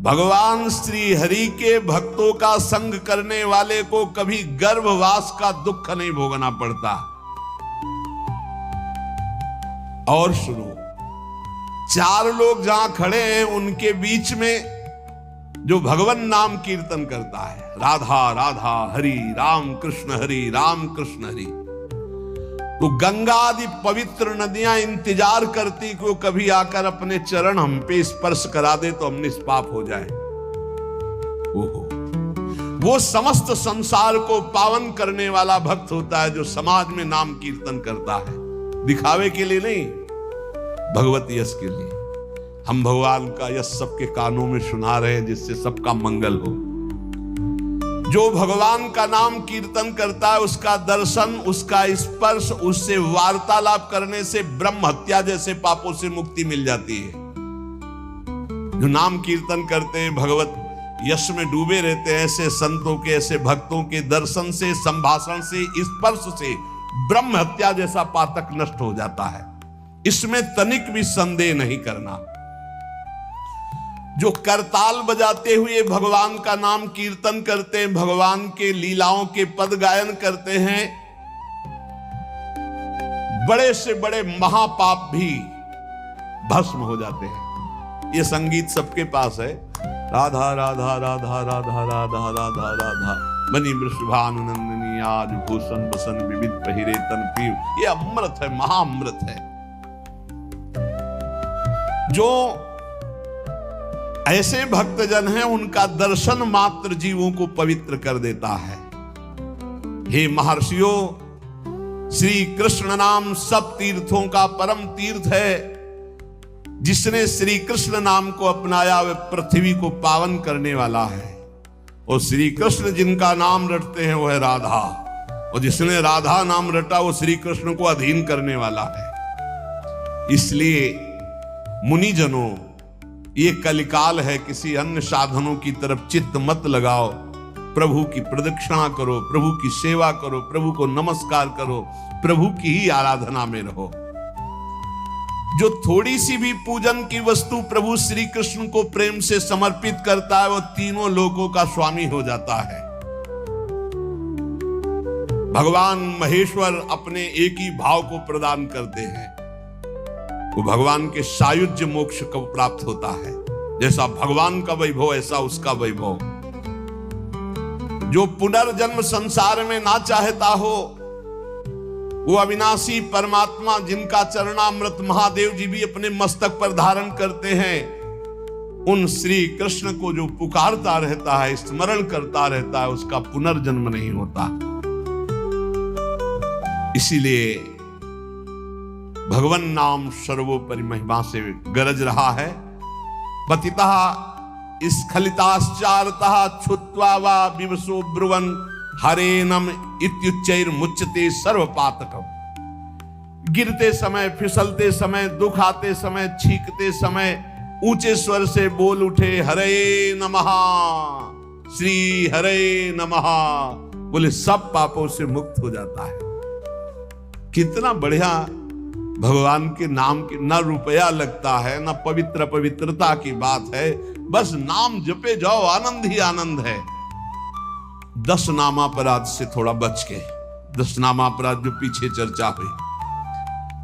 भगवान श्री हरि के भक्तों का संग करने वाले को कभी गर्भवास का दुख नहीं भोगना पड़ता। और सुनो, 4 लोग जहां खड़े हैं उनके बीच में जो भगवान नाम कीर्तन करता है, राधा राधा हरि राम कृष्ण हरि राम कृष्ण हरि, तो गंगा आदि पवित्र नदियां इंतजार करती कि वो कभी आकर अपने चरण हम पे स्पर्श करा दे तो हम निष्पाप हो जाए। ओहो, वो समस्त संसार को पावन करने वाला भक्त होता है जो समाज में नाम कीर्तन करता है, दिखावे के लिए नहीं, भगवत यश के लिए। हम भगवान का यश सबके कानों में सुना रहे हैं जिससे सबका मंगल हो। जो भगवान का नाम कीर्तन करता है उसका दर्शन, उसका स्पर्श, उससे वार्तालाप करने से ब्रह्म हत्या जैसे पापों से मुक्ति मिल जाती है। जो नाम कीर्तन करते हैं, भगवत यश में डूबे रहते हैं, ऐसे संतों के, ऐसे भक्तों के दर्शन से, संभाषण से, स्पर्श से ब्रह्म हत्या जैसा पातक नष्ट हो जाता है। इसमें तनिक भी संदेह नहीं करना। जो करताल बजाते हुए भगवान का नाम कीर्तन करते हैं, भगवान के लीलाओं के पद गायन करते हैं, बड़े से बड़े महापाप भी भस्म हो जाते हैं। ये संगीत सबके पास है। राधा राधा राधा राधा राधा राधा राधा मणि वृषभानुनंदिनी आज भूषण बसन विविध पहिरे तन पीव। ये अमृत है, महाअमृत है। जो ऐसे भक्तजन हैं उनका दर्शन मात्र जीवों को पवित्र कर देता है। हे महर्षियों, श्री कृष्ण नाम सब तीर्थों का परम तीर्थ है। जिसने श्री कृष्ण नाम को अपनाया वह पृथ्वी को पावन करने वाला है। और श्री कृष्ण जिनका नाम रटते हैं वह राधा, और जिसने राधा नाम रटा वो श्री कृष्ण को अधीन करने वाला है। इसलिए मुनिजनों, ये कलिकाल है, किसी अन्य साधनों की तरफ चित्त मत लगाओ। प्रभु की प्रदक्षिणा करो, प्रभु की सेवा करो, प्रभु को नमस्कार करो, प्रभु की ही आराधना में रहो। जो थोड़ी सी भी पूजन की वस्तु प्रभु श्री कृष्ण को प्रेम से समर्पित करता है वो तीनों लोकों का स्वामी हो जाता है। भगवान महेश्वर अपने एक ही भाव को प्रदान करते हैं, वो भगवान के सायुज्य मोक्ष को प्राप्त होता है। जैसा भगवान का वैभव ऐसा उसका वैभव। जो पुनर्जन्म संसार में ना चाहता हो वो अविनाशी परमात्मा जिनका चरणामृत महादेव जी भी अपने मस्तक पर धारण करते हैं, उन श्री कृष्ण को जो पुकारता रहता है, स्मरण करता रहता है, उसका पुनर्जन्म नहीं होता। इसीलिए भगवन नाम सर्वोपरि महिमा से गरज रहा है। पतितः स्खलिताश्चारतः छुत्वा वा विवशो ब्रुवन् हरेनम इत्युच्चैर मुच्यते सर्वपातकम्। गिरते समय, फिसलते समय, दुख आते समय, छींकते समय ऊंचे स्वर से बोल उठे हरे नमः, श्री हरे नमः, बोले सब पापों से मुक्त हो जाता है। कितना बढ़िया भगवान के नाम की न रुपया लगता है, न पवित्रता की बात है, बस नाम जपे जाओ, आनंद ही आनंद है। 10 नामापराध से थोड़ा बच के, 10 नामापराध जो पीछे चर्चा हुई,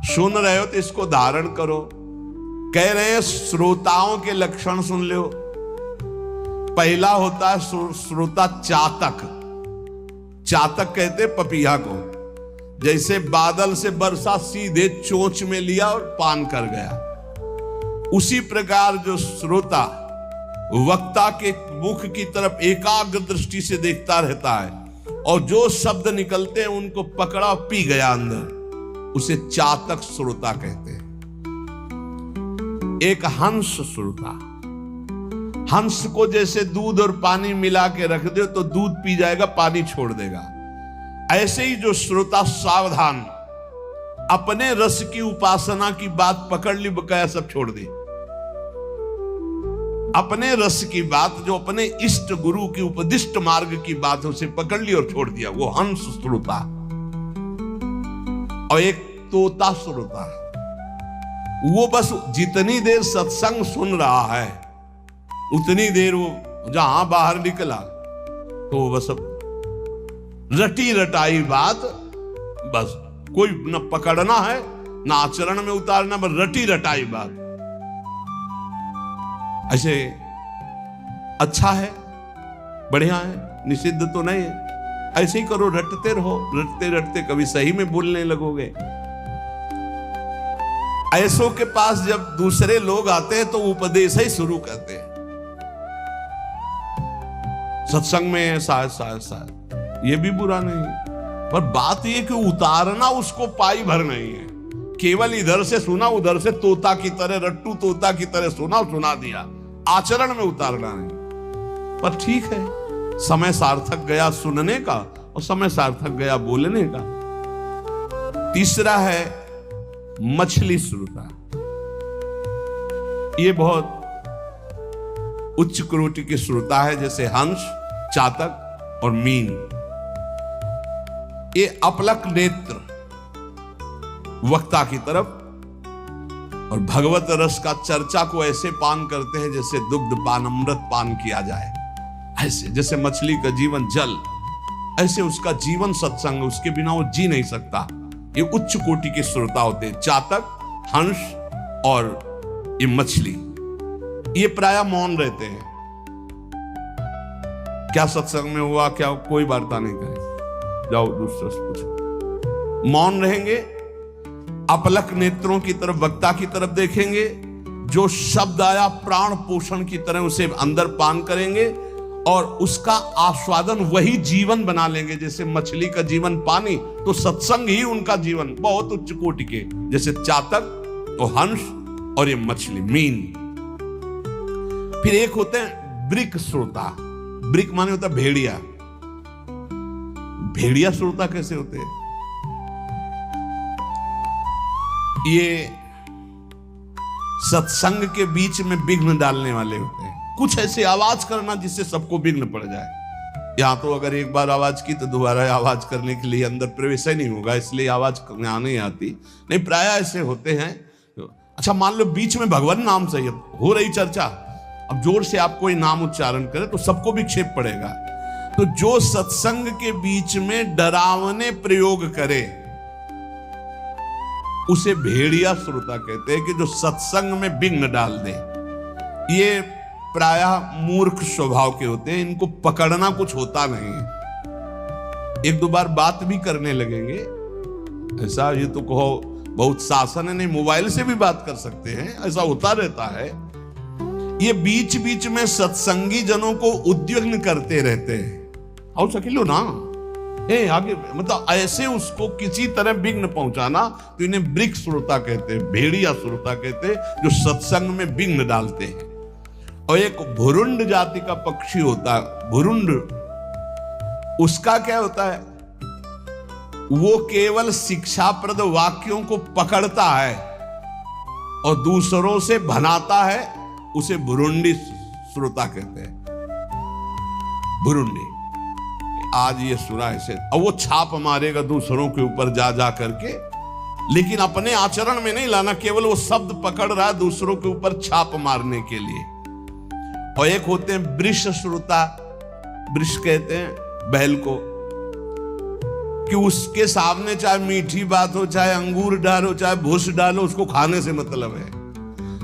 सुन रहे हो तो इसको धारण करो। कह रहे हैं श्रोताओं के लक्षण सुन लो। पहला होता है श्रोता चातक। चातक कहते पपीहा को। जैसे बादल से वर्षा सीधे चोंच में लिया और पान कर गया, उसी प्रकार जो श्रोता वक्ता के मुख की तरफ एकाग्र दृष्टि से देखता रहता है और जो शब्द निकलते हैं उनको पकड़ा पी गया अंदर, उसे चातक श्रोता कहते हैं। एक हंस श्रोता, हंस को जैसे दूध और पानी मिला के रख दो तो दूध पी जाएगा, पानी छोड़ देगा। ऐसे ही जो श्रोता सावधान, अपने रस की उपासना की बात पकड़ ली, बकाया सब छोड़ दी। अपने रस की बात, जो अपने इष्ट गुरु की उपदिष्ट मार्ग की बात, उसे पकड़ ली और छोड़ दिया। वो हंस श्रोता और एक तोता श्रोता। वो बस जितनी देर सत्संग सुन रहा है उतनी देर वो जहां बाहर निकला तो बस रटी रटाई बात, बस कोई न पकड़ना है न आचरण में उतारना, बस रटी रटाई बात। ऐसे अच्छा है, बढ़िया है, निषिद्ध तो नहीं है। ऐसे ही करो, रटते रहो, रटते रटते कभी सही में बोलने लगोगे। ऐसों के पास जब दूसरे लोग आते हैं तो उपदेश ही शुरू करते हैं। सत्संग में ऐसा ये भी बुरा नहीं, पर बात ये कि उतारना उसको पाई भर नहीं है। केवल इधर से सुना, उधर से तोता की तरह, रट्टू तोता की तरह सुना दिया, आचरण में उतारना नहीं। पर ठीक है, समय सार्थक गया सुनने का और समय सार्थक गया बोलने का। तीसरा है मछली श्रोता। ये बहुत उच्च कोटि की श्रोता है, जैसे हंस, चातक और मीन। ये अपलक नेत्र वक्ता की तरफ और भगवत रस का चर्चा को ऐसे पान करते हैं जैसे दुग्ध पान, अमृत पान किया जाए। ऐसे जैसे मछली का जीवन जल, ऐसे उसका जीवन सत्संग, उसके बिना वो जी नहीं सकता। ये उच्च कोटि के श्रोता होते हैं, चातक, हंस और ये मछली। ये प्रायः मौन रहते हैं। क्या सत्संग में हुआ, क्या कोई वार्ता नहीं करे, जाओ दूसरा से पूछो। मौन रहेंगे, अपलक नेत्रों की तरफ, वक्ता की तरफ देखेंगे। जो शब्द आया प्राण पोषण की तरह उसे अंदर पान करेंगे और उसका आस्वादन वही जीवन बना लेंगे। जैसे मछली का जीवन पानी, तो सत्संग ही उनका जीवन। बहुत उच्च कोटि के, जैसे चातक तो हंस और ये मछली मीन। फिर एक होते हैं ब्रिक श्रोता। ब्रिक माने होता भेड़िया। भेड़िया श्रोता कैसे होते हैं? ये सत्संग के बीच में विघ्न डालने वाले होते हैं। कुछ ऐसे आवाज करना जिससे सबको विघ्न पड़ जाए। यहां तो अगर एक बार आवाज की तो दोबारा आवाज करने के लिए अंदर प्रवेश ही नहीं होगा, इसलिए आवाज नहीं आती। नहीं, प्राय ऐसे होते हैं। अच्छा, मान लो बीच में भगवान नाम से हो रही चर्चा, अब जोर से आप कोई नाम उच्चारण करे तो सबको विक्षेप पड़ेगा। तो जो सत्संग के बीच में डरावने प्रयोग करे उसे भेड़िया श्रोता कहते हैं, कि जो सत्संग में विघ्न डाल दे। ये प्रायः मूर्ख स्वभाव के होते हैं, इनको पकड़ना कुछ होता नहीं है। एक दो बार बात भी करने लगेंगे, ऐसा ये तो कहो बहुत शासन है, नहीं मोबाइल से भी बात कर सकते हैं, ऐसा होता रहता है। ये बीच बीच में सत्संगी जनों को उद्विग्न करते रहते हैं। आओ सकिलो ना, आगे, मतलब ऐसे उसको किसी तरह विघ्न पहुंचाना, तो इन्हें ब्रिक श्रोता कहते हैं, भेड़िया श्रोता कहते हैं, जो सत्संग में विघ्न डालते हैं। और एक भुरुंड जाति का पक्षी होता है, भुरुंड। उसका क्या होता है? वो केवल शिक्षाप्रद वाक्यों को पकड़ता है और दूसरों से भनाता है, उसे भुरुंडी श्रोता कहते हैं। भुरुंडी, आज ये सुना ऐसे, और वो छाप मारेगा दूसरों के ऊपर जा जा करके, लेकिन अपने आचरण में नहीं लाना, केवल वो शब्द पकड़ रहा है दूसरों के ऊपर छाप मारने के लिए। और एक होते हैं वृष श्रोता। वृष कहते हैं बैल को, कि उसके सामने चाहे मीठी बात हो, चाहे अंगूर डालो, चाहे भूस डालो, उसको खाने से मतलब है।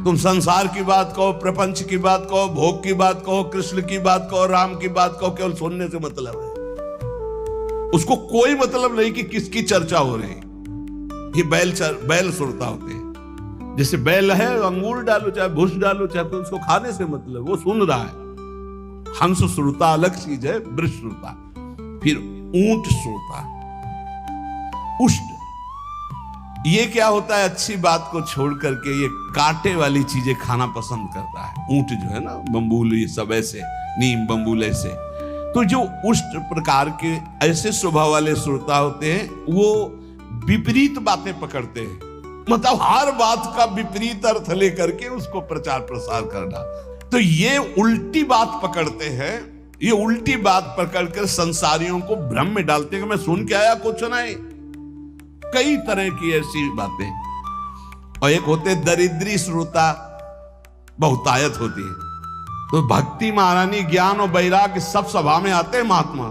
तुम संसार की बात कहो, प्रपंच की बात कहो, भोग की बात कहो, कृष्ण की बात कहो, राम की बात कहो, केवल सुनने से मतलब है। उसको कोई मतलब नहीं कि किसकी चर्चा हो रही। ये बैल श्रोता होते हैं। जैसे बैल है, अंगूर डालो, चाहे भूस डालो, चाहे तो उसको खाने से मतलब, वो सुन रहा है। हंस श्रोता अलग चीज है, वृष श्रोता। फिर ऊंट श्रोता, उष्ट। ये क्या होता है? अच्छी बात को छोड़ करके ये कांटे वाली चीजें खाना पसंद करता है। ऊंट जो है ना, बम्बूल, ये सब ऐसे, नीम बम्बूल ऐसे। तो जो उष्ट प्रकार के ऐसे स्वभाव वाले श्रोता होते हैं, वो विपरीत बातें पकड़ते हैं, मतलब हर बात का विपरीत अर्थ लेकर के उसको प्रचार प्रसार करना। तो ये उल्टी बात पकड़ते हैं, ये उल्टी बात पकड़कर संसारियों को भ्रम में डालते हैं कि मैं सुन के आया कुछ नहीं। कई तरह की ऐसी बातें। और एक होते दरिद्री श्रोता, बहुतायत होती है। तो भक्ति महारानी ज्ञान और वैराग्य सब सभा में आते हैं महात्मा,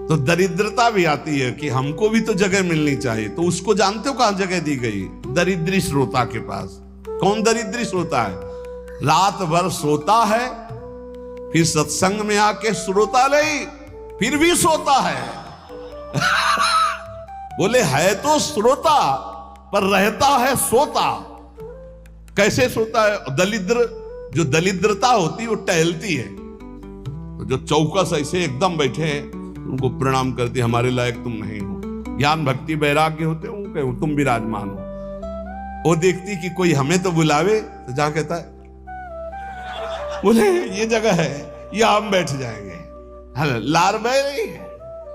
तो दरिद्रता भी आती है कि हमको भी तो जगह मिलनी चाहिए। तो उसको जानते हो कहां जगह दी गई? दरिद्री श्रोता के पास। कौन दरिद्री श्रोता है? रात भर सोता है, फिर सत्संग में आके श्रोता नहीं, फिर भी सोता है। बोले है तो श्रोता पर रहता है सोता। कैसे सोता है? दलिद्र, जो दलिद्रता होती है वो टहलती है। तो जो चौकस ऐसे एकदम बैठे हैं उनको प्रणाम करती, हमारे लायक तुम नहीं हो। ज्ञान भक्ति वैराग्य होते हो, तुम विराजमान हो। वो देखती कि कोई हमें तो बुलावे, तो जा कहता है बोले ये जगह है, या हम बैठ जाएंगे। लार बह रही है,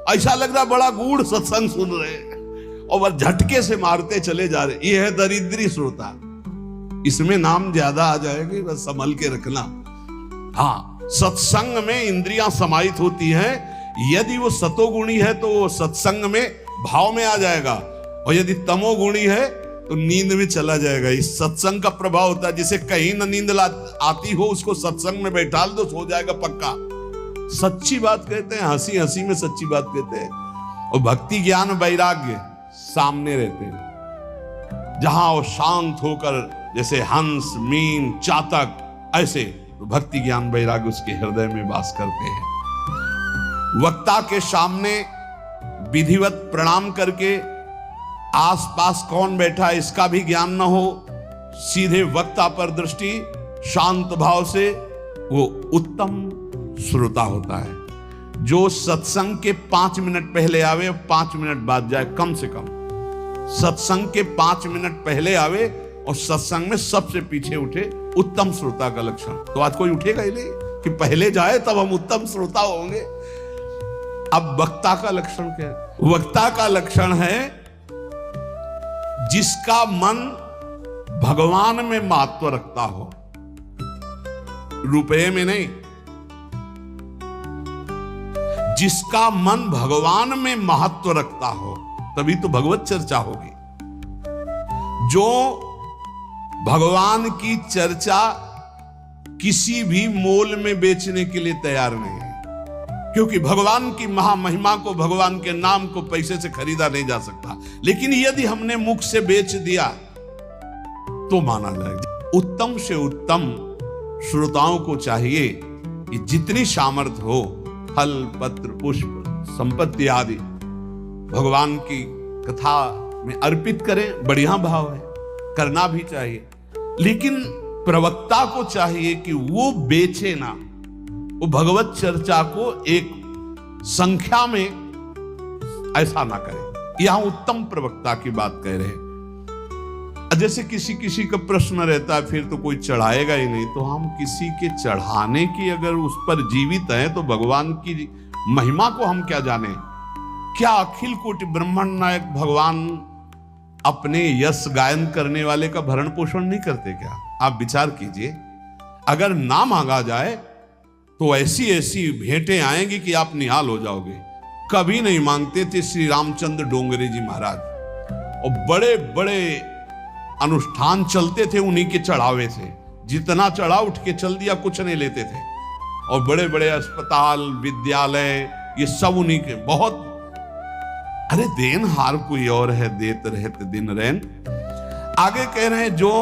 ऐसा लग रहा बड़ा गूढ़ सत्संग सुन रहे हैं, और वह झटके से मारते चले जा रहे। ये है दरिद्री श्रोता। इसमें नाम ज्यादा आ जाएगी, बस संभल के रखना। हाँ, सत्संग में इंद्रियां समाहित होती हैं। यदि वो सतोगुणी है तो वो सत्संग में भाव में आ जाएगा, और यदि तमोगुणी है तो नींद में चला जाएगा। इस सत्संग का प्रभाव होता है। जिसे कहीं न नींद आती हो उसको सत्संग में बैठा दो, सो जाएगा पक्का। सच्ची बात कहते हैं, हंसी हंसी में सच्ची बात कहते हैं। और भक्ति ज्ञान वैराग्य सामने रहते हैं, जहां वो शांत होकर जैसे हंस मीन चातक, ऐसे तो भक्ति ज्ञान वैराग्य उसके हृदय में वास करते हैं। वक्ता के सामने विधिवत प्रणाम करके आसपास कौन बैठा है इसका भी ज्ञान न हो, सीधे वक्ता पर दृष्टि शांत भाव से, वो उत्तम श्रोता होता है। जो सत्संग के 5 मिनट पहले आवे, 5 मिनट बाद जाए, कम से कम सत्संग के 5 मिनट पहले आवे और सत्संग में सबसे पीछे उठे, उत्तम श्रोता का लक्षण। तो आज कोई उठेगा ही नहीं कि पहले जाए तब हम उत्तम श्रोता होंगे। अब वक्ता का लक्षण क्या है? वक्ता का लक्षण है जिसका मन भगवान में महत्व रखता हो, रुपए में नहीं। जिसका मन भगवान में महत्व रखता हो, तभी तो भगवत चर्चा होगी। जो भगवान की चर्चा किसी भी मोल में बेचने के लिए तैयार नहीं है, क्योंकि भगवान की महामहिमा को, भगवान के नाम को पैसे से खरीदा नहीं जा सकता। लेकिन यदि हमने मुख से बेच दिया तो माना जाएगा। उत्तम से उत्तम श्रोताओं को चाहिए कि जितनी सामर्थ्य हो, फल पत्र पुष्प संपत्ति आदि भगवान की कथा में अर्पित करें। बढ़िया भाव है, करना भी चाहिए। लेकिन प्रवक्ता को चाहिए कि वो बेचे ना, वो भगवत चर्चा को एक संख्या में ऐसा ना करे। यहां उत्तम प्रवक्ता की बात कह रहे हैं। जैसे किसी का प्रश्न रहता है, फिर तो कोई चढ़ाएगा ही नहीं, तो हम किसी के चढ़ाने की अगर उस पर जीवित हैं तो भगवान की महिमा को हम क्या जाने? क्या अखिल कोटि ब्रह्मांड नायक भगवान अपने यश गायन करने वाले का भरण पोषण नहीं करते क्या? आप विचार कीजिए, अगर ना मांगा जाए तो ऐसी ऐसी भेंटें आएंगी कि आप निहाल हो जाओगे। कभी नहीं मांगते थे श्री रामचंद्र डोंगरे जी महाराज, और बड़े बड़े अनुष्ठान चलते थे, उन्हीं के चढ़ावे थे। जितना चढ़ा उठ के चल दिया, कुछ नहीं लेते थे। और बड़े बड़े अस्पताल विद्यालय ये सब उन्हीं के। बहुत अरे देन हार कोई और है, देत रहते दिन रैन। आगे कह रहे हैं जो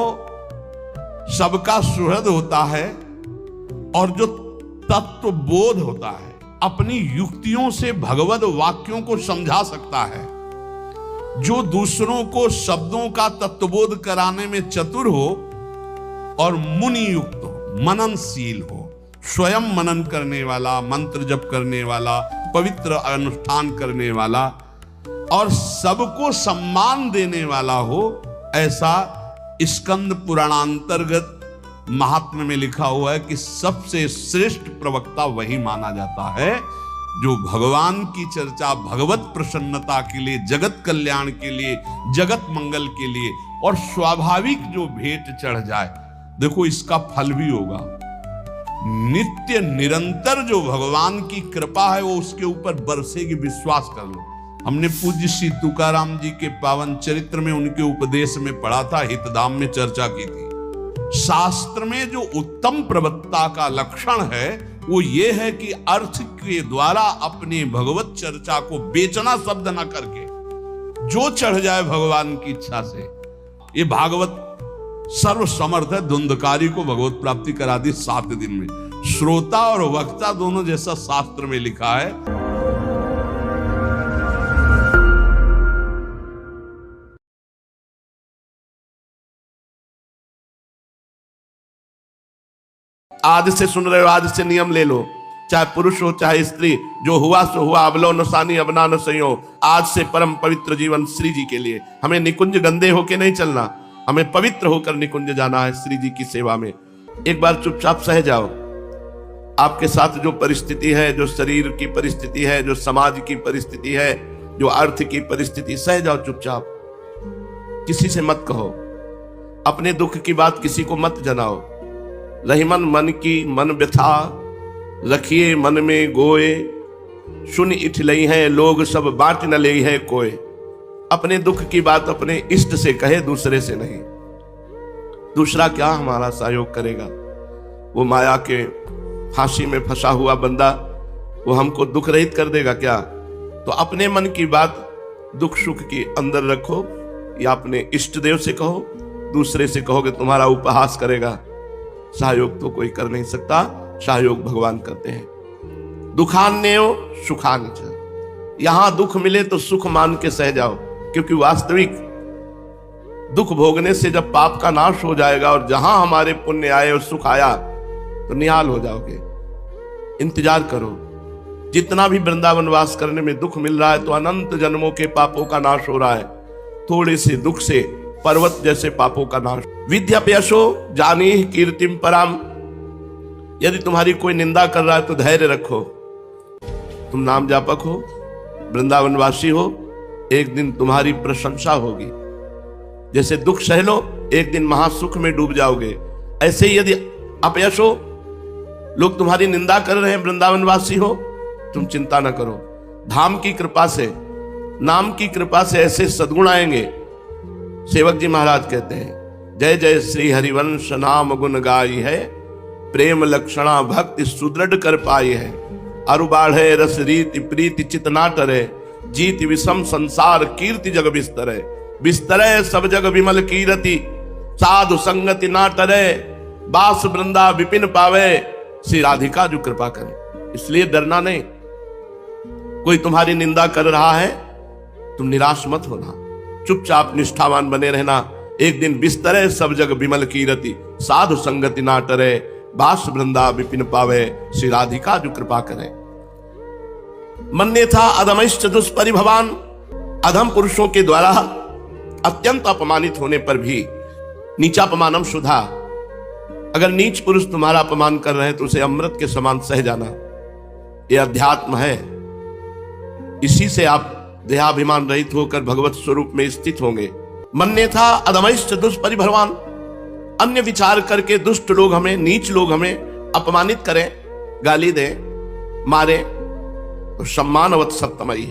सबका सुहृद होता है और जो तत्व बोध होता है, अपनी युक्तियों से भगवत वाक्यों को समझा सकता है, जो दूसरों को शब्दों का तत्वबोध कराने में चतुर हो और मुनि युक्त हो, मननशील हो, स्वयं मनन करने वाला, मंत्र जप करने वाला, पवित्र अनुष्ठान करने वाला और सबको सम्मान देने वाला हो, ऐसा स्कंद पुराणांतर्गत महात्म्य में लिखा हुआ है कि सबसे श्रेष्ठ प्रवक्ता वही माना जाता है जो भगवान की चर्चा भगवत प्रसन्नता के लिए, जगत कल्याण के लिए, जगत मंगल के लिए, और स्वाभाविक जो भेंट चढ़ जाए, देखो इसका फल भी होगा। नित्य निरंतर जो भगवान की कृपा है वो उसके ऊपर बरसेगी, विश्वास कर लो। हमने पूज्य श्री तुकाराम जी के पावन चरित्र में उनके उपदेश में पढ़ा था, हितधाम में चर्चा की थी। शास्त्र में जो उत्तम प्रवक्ता का लक्षण है वो ये है कि अर्थ के द्वारा अपनी भगवत चर्चा को बेचना शब्द ना करके जो चढ़ जाए भगवान की इच्छा से। ये भागवत सर्व समर्थ है, धुंधकारी को भगवत प्राप्ति करा दी 7 दिन में। श्रोता और वक्ता दोनों जैसा शास्त्र में लिखा है। आज से सुन रहे हो, आज से नियम ले लो, चाहे पुरुष हो चाहे स्त्री, जो हुआ सो हुआ, अबलो न सानी अबना न सयो। आज से परम पवित्र जीवन श्री जी के लिए। हमें निकुंज गंदे होके नहीं चलना, हमें पवित्र होकर निकुंज जाना है श्री जी की सेवा में। एक बार चुपचाप सह जाओ। आपके साथ जो परिस्थिति है, जो शरीर की परिस्थिति है, जो समाज की परिस्थिति है, जो अर्थ की परिस्थिति, सह जाओ चुपचाप। किसी से मत कहो, अपने दुख की बात किसी को मत जनाओ। रहीमन मन की मन व्यथा, रखिए मन में गोए। सुन इठ लई है लोग सब, बांट न लई है कोई। अपने दुख की बात अपने इष्ट से कहे, दूसरे से नहीं। दूसरा क्या हमारा सहयोग करेगा? वो माया के फांसी में फंसा हुआ बंदा, वो हमको दुख रहित कर देगा क्या? तो अपने मन की बात दुख सुख की अंदर रखो, या अपने इष्ट देव से कहो। दूसरे से कहोगे तुम्हारा उपहास करेगा। सहयोग तो कोई कर नहीं सकता, सहयोग भगवान करते हैं। दुखान्यो सुखान्य, यहां दुख मिले तो सुख मान के सह जाओ, क्योंकि वास्तविक दुख भोगने से जब पाप का नाश हो जाएगा और जहां हमारे पुण्य आए और सुख आया तो निहाल हो जाओगे। इंतजार करो। जितना भी वृंदावन वास करने में दुख मिल रहा है तो अनंत जन्मों के पापों का नाश हो रहा है। थोड़े से दुख से पर्वत जैसे पापों का नाश। विद्याप्यशो जानी कीर्तिम पराम, यदि तुम्हारी कोई निंदा कर रहा है तो धैर्य रखो। तुम नाम जापक हो, वृंदावनवासी हो, एक दिन तुम्हारी प्रशंसा होगी। जैसे दुख सह लो, एक दिन महासुख में डूब जाओगे। ऐसे ही यदि अपयश हो, लोग तुम्हारी निंदा कर रहे हैं, वृंदावनवासी हो, तुम चिंता न करो। धाम की कृपा से, नाम की कृपा से ऐसे सद्गुण आएंगे। सेवक जी महाराज कहते हैं, जय जय श्री हरिवंश नाम गुण गाई है, प्रेम लक्षणा भक्ति सुदृढ़ कर पाई है। अरु बाढ़े रस रीति प्रीति चित ना टरे, जीत विषम संसार कीर्ति जग बिस्तरे। बिस्तरे सब जग विमल कीरति, साधु संगति ना टरे। बास वृंदा विपिन पावे, श्री राधिका जो कृपा करे। इसलिए डरना नहीं। कोई तुम्हारी निंदा कर रहा है, तुम निराश मत होना, चुपचाप निष्ठावान बने रहना। एक दिन बिस्तरे सब जग विमल कीरति, साधु संगति ना टरे। बास वृंदा विपिन पावे, श्री राधिका जो कृपा करे। मन्य था अधमश्च दुष्परिभवान, अधम पुरुषों के द्वारा अत्यंत अपमानित होने पर भी नीचापमानम सुधा। अगर नीच पुरुष तुम्हारा अपमान कर रहे हैं तो उसे अमृत के समान सह जाना। यह अध्यात्म है। इसी से आप देहाभिमान रहित होकर भगवत स्वरूप में स्थित होंगे। मन्य था अधमश्च दुष्परिभवान, अन्य विचार करके दुष्ट लोग हमें, नीच लोग हमें अपमानित करें, गाली दें, मारे, तो सम्मानवत सत्तमयी,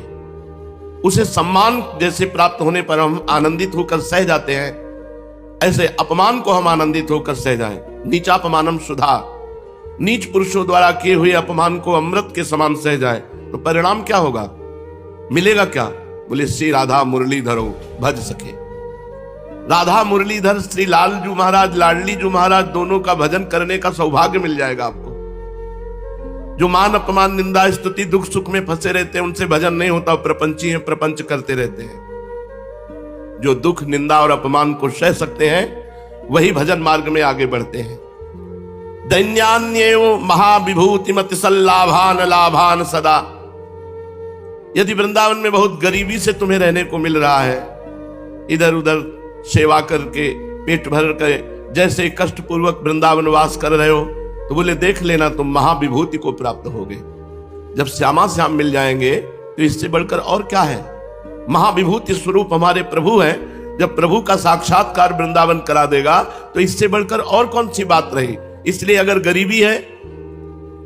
उसे सम्मान जैसे प्राप्त होने पर हम आनंदित होकर सह जाते हैं, ऐसे अपमान को हम आनंदित होकर सह जाएं। नीचापमानम सुधा, नीच पुरुषों द्वारा किए हुए अपमान को अमृत के समान सह जाए तो परिणाम क्या होगा, मिलेगा क्या? बोले श्री राधा मुरलीधरो भज सके। राधा मुरलीधर श्री लालजू महाराज, लाडली जू महाराज, दोनों का भजन करने का सौभाग्य मिल जाएगा आपको। जो मान अपमान निंदा स्तुति दुख सुख में फंसे रहते हैं उनसे भजन नहीं होता, प्रपंची हैं, प्रपंच करते रहते हैं। जो दुख निंदा और अपमान को सह सकते हैं वही भजन मार्ग में आगे बढ़ते हैं। दैन्यान्यो महाविभूतिमति सल्लाभान लाभान सदा। यदि वृंदावन में बहुत गरीबी से तुम्हें रहने को मिल रहा है, इधर उधर सेवा करके पेट भर कर जैसे कष्ट पूर्वक वृंदावन वास कर रहे हो, तो बोले देख लेना तुम महाविभूति को प्राप्त होगे। जब श्यामा श्याम मिल जाएंगे तो इससे बढ़कर और क्या है। महाविभूति स्वरूप हमारे प्रभु हैं, जब प्रभु का साक्षात्कार वृंदावन करा देगा तो इससे बढ़कर और कौन सी बात रही। इसलिए अगर गरीबी है,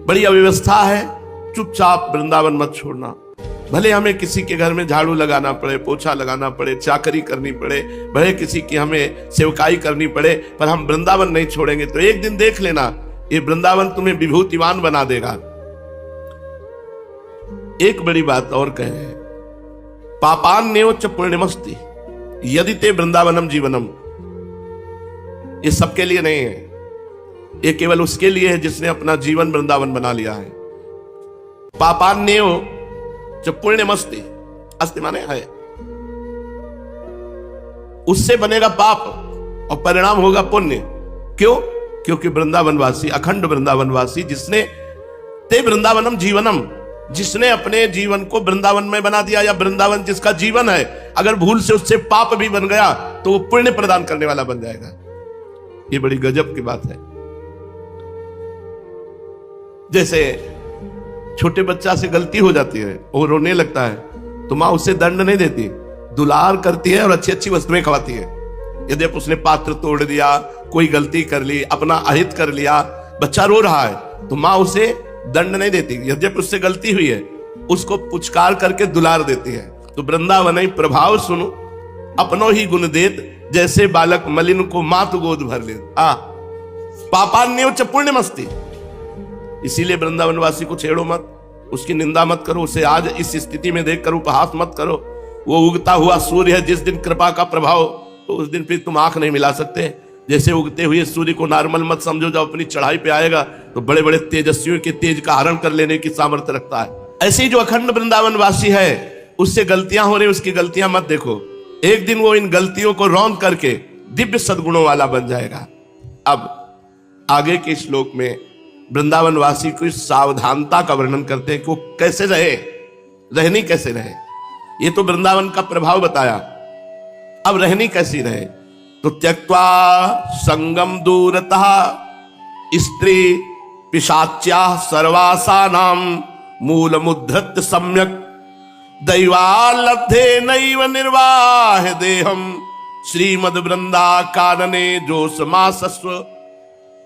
बड़ी अव्यवस्था है, चुपचाप वृंदावन मत छोड़ना। भले हमें किसी के घर में झाड़ू लगाना पड़े, पोछा लगाना पड़े, चाकरी करनी पड़े, भले किसी की हमें सेवकाई करनी पड़े, पर हम वृंदावन नहीं छोड़ेंगे। तो एक दिन देख लेना, ये वृंदावन तुम्हें विभूतिवान बना देगा। एक बड़ी बात और कहे, पापान्यो च पुण्यमस्ति यदि ते वृंदावनम जीवनम। ये सबके लिए नहीं है, ये केवल उसके लिए है जिसने अपना जीवन वृंदावन बना लिया है। पापान्यो च पुण्यमस्ति, अस्ति माने है, उससे बनेगा पाप और परिणाम होगा पुण्य। क्यों? क्योंकि वृंदावनवासी, अखंड वृंदावनवासी, जिसने ते वृंदावनम जीवनम, जिसने अपने जीवन को वृंदावन में बना दिया, या वृंदावन जिसका जीवन है, अगर भूल से उससे पाप भी बन गया तो वो पुण्य प्रदान करने वाला बन जाएगा। ये बड़ी गजब की बात है। जैसे छोटे बच्चा से गलती हो जाती है, वो रोने लगता है, तो मां उसे दंड नहीं देती, दुलार करती है और अच्छी अच्छी वस्तुएं खवाती है। यदि उसने पात्र तोड़ दिया, कोई गलती कर ली, अपना अहित कर लिया, बच्चा रो रहा है, तो मां उसे दंड नहीं देती। यद्यप उससे गलती हुई है, उसको पुचकार करके दुलार देती है। तो वृंदावन ही प्रभाव सुनो, अपनो ही गुण देत, जैसे बालक मलिन को मात गोद भर ले। पापान्यो च पुण्यमस्ति। इसीलिए वृंदावनवासी को छेड़ो मत, उसकी निंदा मत करो, उसे आज इस स्थिति में देखकर उपहास मत करो। वो उगता हुआ सूर्य है, जिस दिन कृपा का प्रभाव, तो उस दिन फिर तुम आंख नहीं मिला सकते। जैसे उगते हुए सूर्य को नॉर्मल मत समझो, जब अपनी चढ़ाई पे आएगा तो बड़े बड़े तेजस्वियों के तेज का हरण कर लेने की सामर्थ्य रखता है। ऐसे ही जो अखंड वृंदावनवासी है, उससे गलतियां हो रही, उसकी गलतियां मत देखो। एक दिन वो इन गलतियों को रौंद करके दिव्य सद्गुणों वाला बन जाएगा। अब आगे के श्लोक में वृंदावनवासी की सावधानता का वर्णन करते हैं कि वो कैसे रहे, रहनी कैसे रहे। ये तो वृंदावन का प्रभाव बताया, अब रहनी कैसी रहे। तो त्यक्त्वा संगम दूरतः स्त्री पिशाच्या सर्वासानाम मूलमुद्धृत्य सम्यक दैवालब्धे नैव निर्वाह देहम श्रीमद वृंदा कानने जो समासस्व।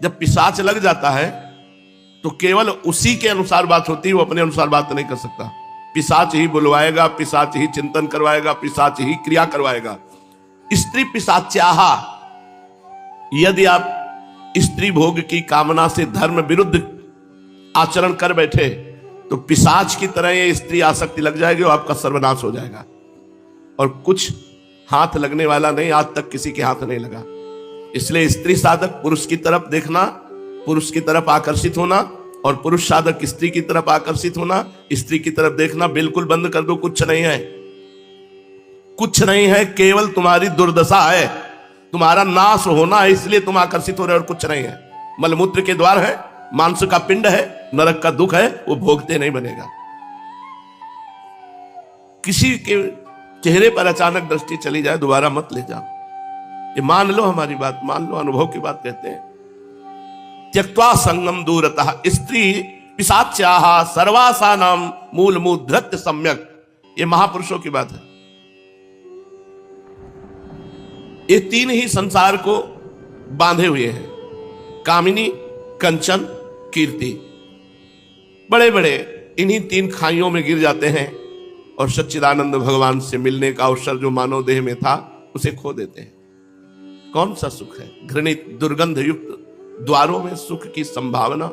जब पिशाच लग जाता है तो केवल उसी के अनुसार बात होती है, वो अपने अनुसार बात नहीं कर सकता। पिशाच ही बुलवाएगा, पिशाच ही चिंतन करवाएगा, पिशाच ही क्रिया करवाएगा। स्त्री पिशाच्याह, यदि आप स्त्री भोग की कामना से धर्म विरुद्ध आचरण कर बैठे तो पिशाच की तरह ये स्त्री आसक्ति लग जाएगी और आपका सर्वनाश हो जाएगा। और कुछ हाथ लगने वाला नहीं, आज तक किसी के हाथ नहीं लगा। इसलिए स्त्री साधक पुरुष की तरफ देखना, पुरुष की तरफ आकर्षित होना, और पुरुष साधक स्त्री की तरफ आकर्षित होना, स्त्री की तरफ देखना बिल्कुल बंद कर दो। कुछ नहीं है, कुछ नहीं है, केवल तुम्हारी दुर्दशा है, तुम्हारा नाश होना है, इसलिए तुम आकर्षित हो रहे हो, और कुछ नहीं है। मलमूत्र के द्वार है, मांस का पिंड है, नरक का दुख है, वो भोगते नहीं बनेगा। किसी के चेहरे पर अचानक दृष्टि चली जाए, दोबारा मत ले जाओ। ये मान लो, हमारी बात मान लो, अनुभव की बात कहते हैं। त्यक्त्वा संगम दूरतः स्त्री पिशाच्याः सर्वासानाम मूलमुद्धृत्य सम्यक। ये महापुरुषों की बात है। ये तीन ही संसार को बांधे हुए हैं, कामिनी, कंचन, कीर्ति। बड़े बड़े इन्हीं तीन खाइयों में गिर जाते हैं और सच्चिदानंद भगवान से मिलने का अवसर जो मानव देह में था उसे खो देते हैं। कौन सा सुख है? घृणित दुर्गंध युक्त द्वारों में सुख की संभावना।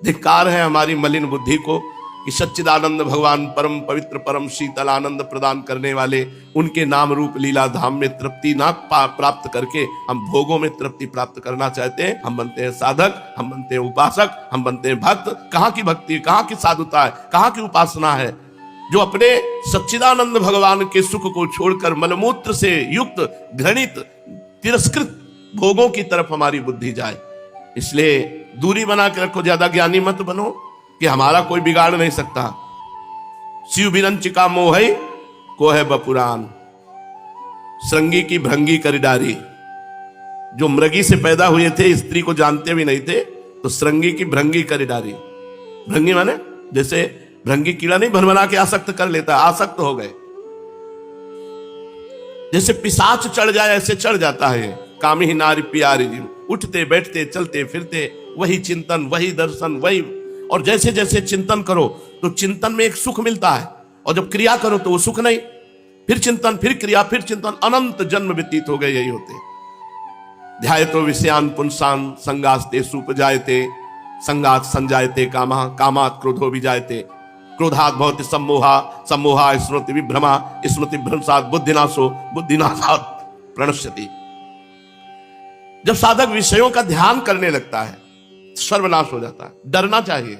धिक्कार है हमारी मलिन बुद्धि को कि सच्चिदानंद भगवान परम पवित्र, परम शीतल आनंद प्रदान करने वाले, उनके नाम रूप लीला धाम में तृप्ति ना प्राप्त करके हम भोगों में तृप्ति प्राप्त करना चाहते हैं। हम बनते हैं साधक, हम बनते हैं उपासक, हम बनते हैं भक्त। कहां की भक्ति, कहां की साधुता है, कहां की उपासना है जो अपने सच्चिदानंद भगवान के सुख को छोड़कर मलमूत्र से युक्त घृणित तिरस्कृत भोगों की तरफ हमारी बुद्धि जाए। इसलिए दूरी बना के रखो, ज्यादा ज्ञानी मत बनो कि हमारा कोई बिगाड़ नहीं सकता। शिव बिरंचिका मोहई को है बपुरान, श्रृंगी की भृंगी करिडारी। जो मृगी से पैदा हुए थे, स्त्री को जानते भी नहीं थे, तो श्रृंगी की भृंगी करिडारी। भृंगी माने जैसे भृंगी कीड़ा नहीं भनभना के आसक्त कर लेता, आसक्त हो गए। जैसे पिशाच चढ़ जाए ऐसे चढ़ जाता है। कामी नारी प्यारी जी, उठते बैठते चलते फिरते वही चिंतन, वही दर्शन, वही। और जैसे जैसे चिंतन करो तो चिंतन में एक सुख मिलता है, और जब क्रिया करो तो वो सुख नहीं। फिर चिंतन, फिर क्रिया, फिर चिंतन, अनंत जन्म व्यतीत हो गए यही होते। ध्यायतो विषयान पुंसान संगास्ते सुपजायते, संगात संजायते कामा, कामात क्रोधो विजायते, क्रोधात भवति सम्मोहा, सम्मोहा स्मृति विभ्रमा, स्मृति भ्रंशात बुद्धिनाशो, बुद्धिनाशात प्रणश्यति। जब साधक विषयों का ध्यान करने लगता है सर्वनाश हो जाता है। डरना चाहिए।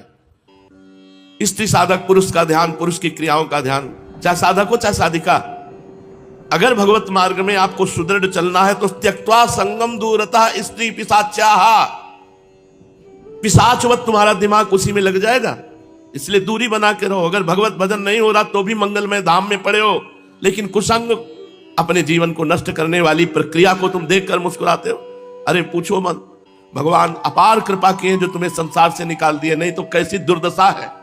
स्त्री साधक, पुरुष का ध्यान, पुरुष की क्रियाओं का ध्यान, चाहे साधक हो चाहे साधिका। अगर भगवत मार्ग में आपको सुदृढ़ चलना है तो त्यक्त्वा संगम दूरता स्त्री पिशाच्याः, पिशाचवत तुम्हारा दिमाग उसी में लग जाएगा। इसलिए दूरी बना के रहो। अगर भगवत भजन नहीं हो रहा तो भी मंगलमय धाम में पड़े हो, लेकिन कुसंग अपने जीवन को नष्ट करने वाली प्रक्रिया को तुम देखकर मुस्कुराते हो। अरे पूछो मत, भगवान अपार कृपा किए जो तुम्हें संसार से निकाल दिए, नहीं तो कैसी दुर्दशा है।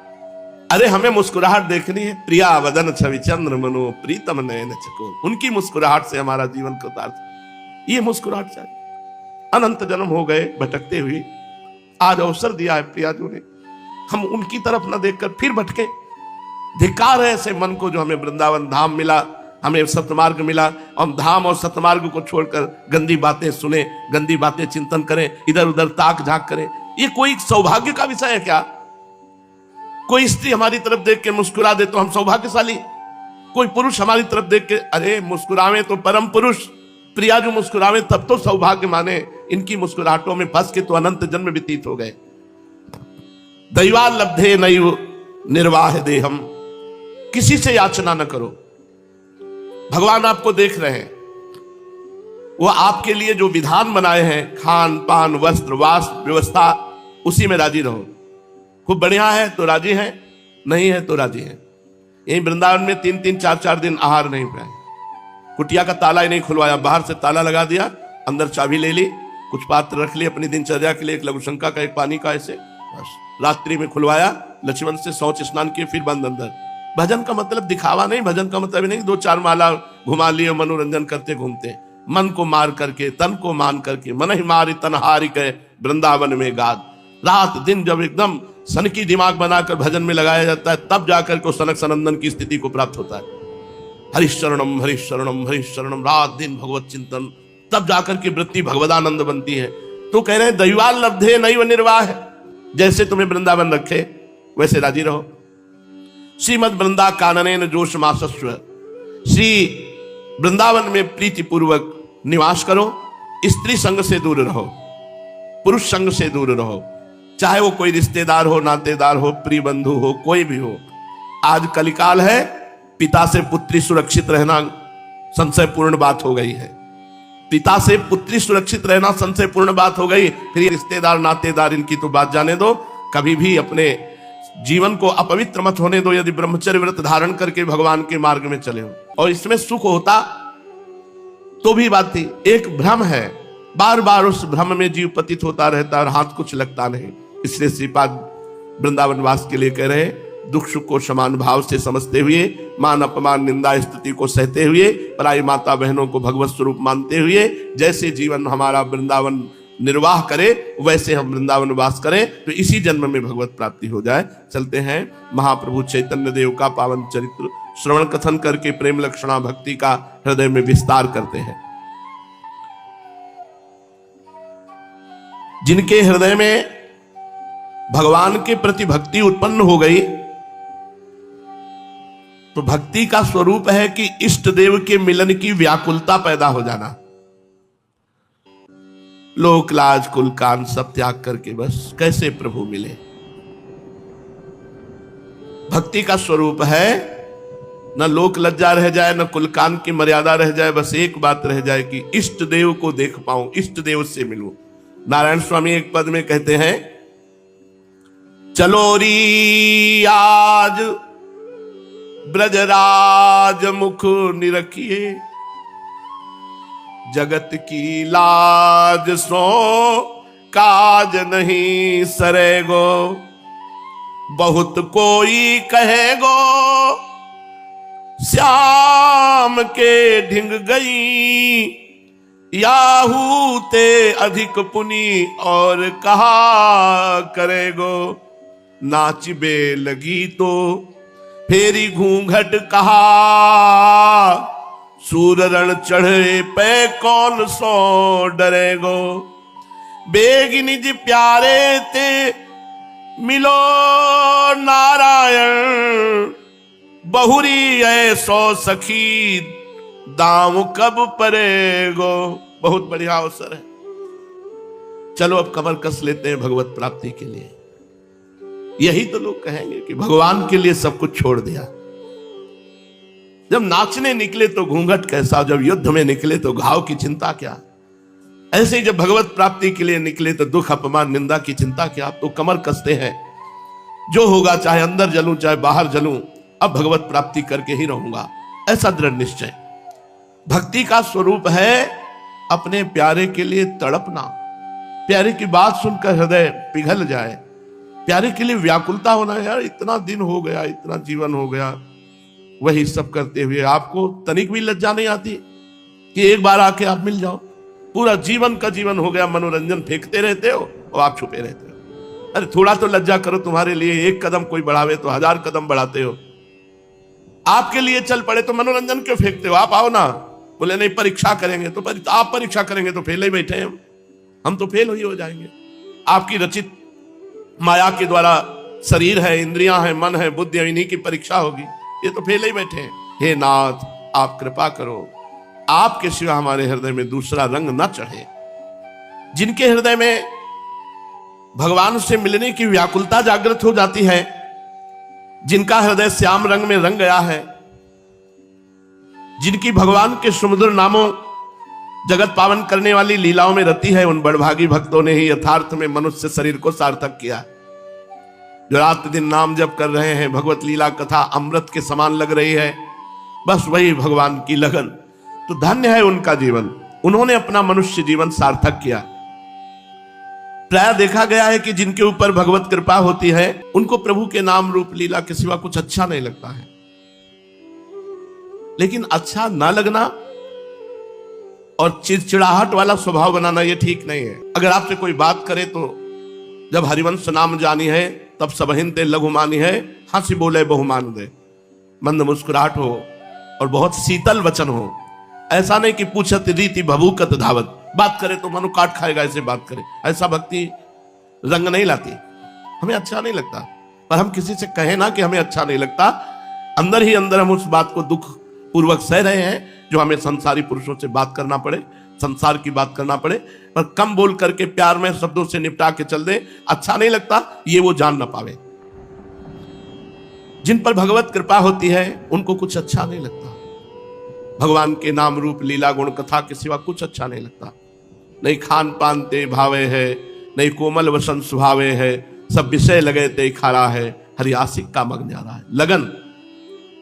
अरे हमें मुस्कुराहट देखनी है। प्रिया वदन छवि चंद्र मनो प्रीतम नयन चको, उनकी मुस्कुराहट से हमारा जीवन को उतार। ये मुस्कुराहट चाहिए। अनंत जन्म हो गए भटकते हुए, आज अवसर दिया है प्रियाजू ने, हम उनकी तरफ न देखकर फिर भटके। धिक्कार है ऐसे मन को जो हमें वृंदावन धाम मिला, हमें सतमार्ग मिला। हम धाम और सतमार्ग को छोड़कर गंदी बातें सुने, गंदी बातें चिंतन करें, इधर उधर ताक झांक करें। ये कोई सौभाग्य का विषय है क्या? कोई स्त्री हमारी तरफ देख के मुस्कुरा दे तो हम सौभाग्यशाली, कोई पुरुष हमारी तरफ देख के अरे मुस्कुरावे तो परम पुरुष, प्रिया जो मुस्कुरावे तब तो सौभाग्य माने। इनकी मुस्कुराहटों में फंस के तो अनंत जन्म व्यतीत हो गए। दैवा लब्धे नैव निर्वाह देहम, किसी से याचना न करो। भगवान आपको देख रहे हैं, वो आपके लिए जो विधान बनाए हैं, खान पान वस्त्र वास व्यवस्था, उसी में राजी रहो। खूब बढ़िया है तो राजी है, नहीं है तो राजी है। यही वृंदावन में 3-3 4-4 दिन आहार नहीं पाए, कुटिया का ताला ही नहीं खुलवाया, बाहर से ताला लगा दिया, अंदर चाबी ले ली, कुछ पात्र रख ली अपनी दिनचर्या के लिए, एक लघुशंका का एक पानी का, ऐसे बस। रात्रि में खुलवाया, लक्ष्मण से शौच स्नान किए, फिर बंद अंदर। भजन का मतलब दिखावा नहीं, भजन का मतलब नहीं 2-4 माला घुमा लिए मनोरंजन करते घूमते। मन को मार करके, तन को मान करके, मन ही मारी तन हारी के वृंदावन में गाद। रात दिन जब एकदम सनकी दिमाग बनाकर भजन में लगाया जाता है, तब जाकर को सनक सनंदन की स्थिति को प्राप्त होता है। हरिशरणम हरिशरणम हरिशरणम, रात दिन भगवत चिंतन, तब जाकर के वृत्ति भगवदानंद बनती है। तो कह रहे हैं दैवाल लब्धे नैव निर्वाह, जैसे तुम्हें वृंदावन रखे वैसे राजी रहो। श्रीमद वृंदा काननेन जोश मासस्व, श्री वृंदावन में प्रीति पूर्वक निवास करो। स्त्री संग से दूर रहो, पुरुष संग से दूर रहो, चाहे वो कोई रिश्तेदार हो, नातेदार हो, प्रिय बंधु हो, कोई भी हो। आज कलिकाल है, पिता से पुत्री सुरक्षित रहना संशयपूर्ण बात हो गई है। पिता से पुत्री सुरक्षित रहना संशयपूर्ण बात हो गई, फिर रिश्तेदार नातेदार इनकी तो बात जाने दो। कभी भी अपने जीवन को अपवित्र मत होने दो, यदि ब्रह्मचर्य व्रत धारण करके भगवान के मार्ग में चले हो। और इसमें सुख होता तो भी बात थी, एक भ्रम है, बार बार उस भ्रम में जीव पतित होता रहता और हाथ कुछ लगता नहीं। इसलिए श्रीपाद वृंदावन वास के लिए कह रहे, दुख सुख को समान भाव से समझते हुए, मान अपमान निंदा स्तुति को सहते हुए, पराई माता बहनों को भगवत स्वरूप मानते हुए, जैसे जीवन हमारा वृंदावन निर्वाह करे वैसे हम वृंदावन वास करें, तो इसी जन्म में भगवत प्राप्ति हो जाए। चलते हैं महाप्रभु चैतन्य देव का पावन चरित्र श्रवण कथन करके प्रेम लक्षणा भक्ति का हृदय में विस्तार करते हैं। जिनके हृदय में भगवान के प्रति भक्ति उत्पन्न हो गई, तो भक्ति का स्वरूप है कि इष्ट देव के मिलन की व्याकुलता पैदा हो जाना। लोक लाज कुल कान सब त्याग करके बस कैसे प्रभु मिले। भक्ति का स्वरूप है न लोक लज्जा रह जाए, न कुल कान की मर्यादा रह जाए, बस एक बात रह जाए कि इष्ट देव को देख पाऊं, इष्ट देव से मिलूं। नारायण स्वामी एक पद में कहते हैं, चलो री आज ब्रजराज मुख निरखिए, जगत की लाज सो काज नहीं सरेगो। बहुत कोई कहेगो श्याम के ढिंग गई, याहू ते अधिक पुनि और कहा करेगो। नाचबे लगी तो फेरी घूंघट कहा, सूर रण चढ़े पे कौन सो डरेगो। बेग निज प्यारे ते मिलो नारायण, बहुरी ऐसो सखी दाम कब परेगो। बहुत बढ़िया अवसर है, चलो अब कमर कस लेते हैं भगवत प्राप्ति के लिए। यही तो लोग कहेंगे कि भगवान के लिए सब कुछ छोड़ दिया। जब नाचने निकले तो घूंघट कैसा, जब युद्ध में निकले तो घाव की चिंता क्या। ऐसे ही जब भगवत प्राप्ति के लिए निकले तो दुख अपमान निंदा की चिंता क्या। तो कमर कसते हैं, जो होगा चाहे अंदर जलूं चाहे बाहर जलूं, अब भगवत प्राप्ति करके ही रहूंगा, ऐसा दृढ़ निश्चय। भक्ति का स्वरूप है अपने प्यारे के लिए तड़पना, प्यारे की बात सुनकर हृदय पिघल जाए, प्यारे के लिए व्याकुलता होना। यार इतना दिन हो गया, इतना जीवन हो गया, वही सब करते हुए आपको तनिक भी लज्जा नहीं आती कि एक बार आके आप मिल जाओ। पूरा जीवन का जीवन हो गया, मनोरंजन फेंकते रहते हो और आप छुपे रहते हो। अरे थोड़ा तो लज्जा करो, तुम्हारे लिए एक कदम कोई बढ़ावे तो 1000 कदम बढ़ाते हो। आपके लिए चल पड़े तो मनोरंजन क्यों फेंकते हो। आप आओ ना, बोले नहीं परीक्षा करेंगे, तो आप परीक्षा करेंगे तो फेल ही बैठे हैं हम तो फेल ही हो जाएंगे। आपकी रचित माया के द्वारा शरीर है, इंद्रियां हैं, मन है, बुद्धि है, इन्हीं की परीक्षा होगी, ये तो फेल ही बैठे हैं। हे नाथ आप कृपा करो, आपके सिवा हमारे हृदय में दूसरा रंग न चढ़े। जिनके हृदय में भगवान से मिलने की व्याकुलता जागृत हो जाती है, जिनका हृदय श्याम रंग में रंग गया है, जिनकी भगवान के सुमधुर नामों जगत पावन करने वाली लीलाओं में रति है, उन बड़भागी भक्तों ने ही यथार्थ में मनुष्य शरीर को सार्थक किया। जो रात दिन नाम जप कर रहे हैं, भगवत लीला कथा अमृत के समान लग रही है, बस वही भगवान की लगन, तो धन्य है उनका जीवन। उन्होंने अपना मनुष्य जीवन सार्थक किया। प्राय देखा गया है कि जिनके ऊपर भगवत कृपा होती है, उनको प्रभु के नाम रूप लीला के सिवा कुछ अच्छा नहीं लगता है। लेकिन अच्छा ना लगना और चिड़चिड़ाहट वाला स्वभाव बनाना ये ठीक नहीं है। अगर आपसे कोई बात करे तो जब हरिवंश नाम जानी है तब सबहिन ते लघु मानी है, हंसी बोले बहुमान दे, मंद मुस्कुराहट हो और बहुत शीतल वचन हो। ऐसा नहीं कि पूछत रीति भभूकत धावत, बात करे तो मनु काट खाएगा ऐसे बात करे, ऐसा भक्ति रंग नहीं लाती, हमें अच्छा नहीं लगता। पर हम किसी से कहें ना कि हमें अच्छा नहीं लगता, अंदर ही अंदर हम उस बात को दुख पूर्वक सह रहे हैं जो हमें संसारी पुरुषों से बात करना पड़े, संसार की बात करना पड़े, पर कम बोल करके प्यार में शब्दों से निपटा के चल दे, अच्छा नहीं लगता, ये वो जान ना पावे। जिन पर भगवत कृपा होती है उनको कुछ अच्छा नहीं लगता। भगवान के नाम रूप लीला गुण कथा के सिवा कुछ अच्छा नहीं लगता। नहीं खान पान ते भावे है, नहीं कोमल वसन सुभावे है, सब विषय लगे ते खारा है, हरि आशिक का मग न्यारा है। लगन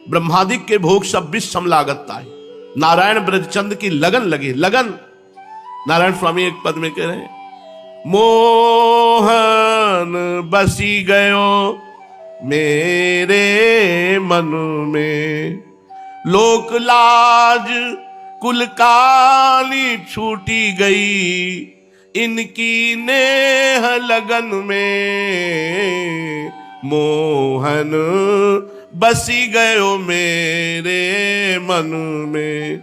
ब्रह्मादिक के भोग सब विष सम लागत ताई, नारायण ब्रजचंद की लगन लगी। लगन नारायण स्वामी एक पद में कह रहे हैं, मोहन बसी गयो मेरे मन में, लोक लाज कुल काली छूटी गई, इनकी नेह लगन में, मोहन बसी गयो मेरे मन में।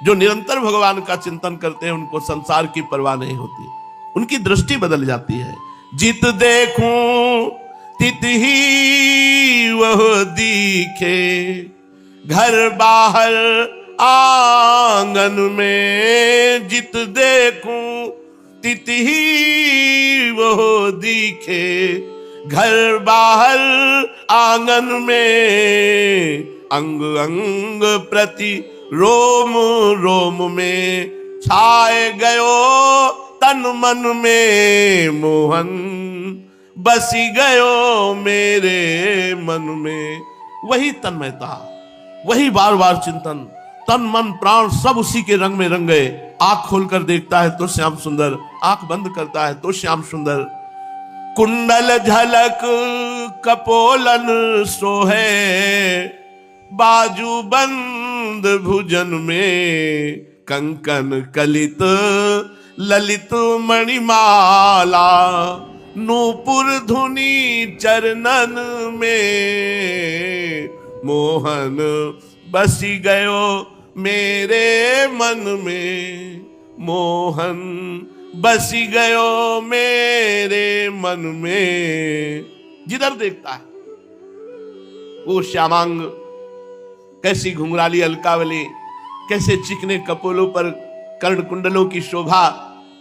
जो निरंतर भगवान का चिंतन करते हैं उनको संसार की परवाह नहीं होती, उनकी दृष्टि बदल जाती है। जित देखूं तित ही वह दिखे, घर बाहर आंगन में, जित देखूं तित ही वह दिखे, घर बाहर आंगन में, अंग अंग प्रति रोम रोम में, छाए गयो तन मन में, मोहन बसी गयो मेरे मन में। वही तन्मयता, वही बार बार चिंतन, तन मन प्राण सब उसी के रंग में रंग गए। आंख खोलकर देखता है तो श्याम सुंदर, आंख बंद करता है तो श्याम सुंदर। कुंडल झलक कपोलन सोहे, बाजू बंद भुजन में कंकन कलित ललित मणिमाला, नूपुर धुनी चरणन में, मोहन बसी गयो मेरे मन में, मोहन बसी गयो मेरे मन में। जिधर देखता है वो श्यामांग, कैसी घुंघराली अलकावली, कैसे चिकने कपोलों पर कर्ण कुंडलों की शोभा,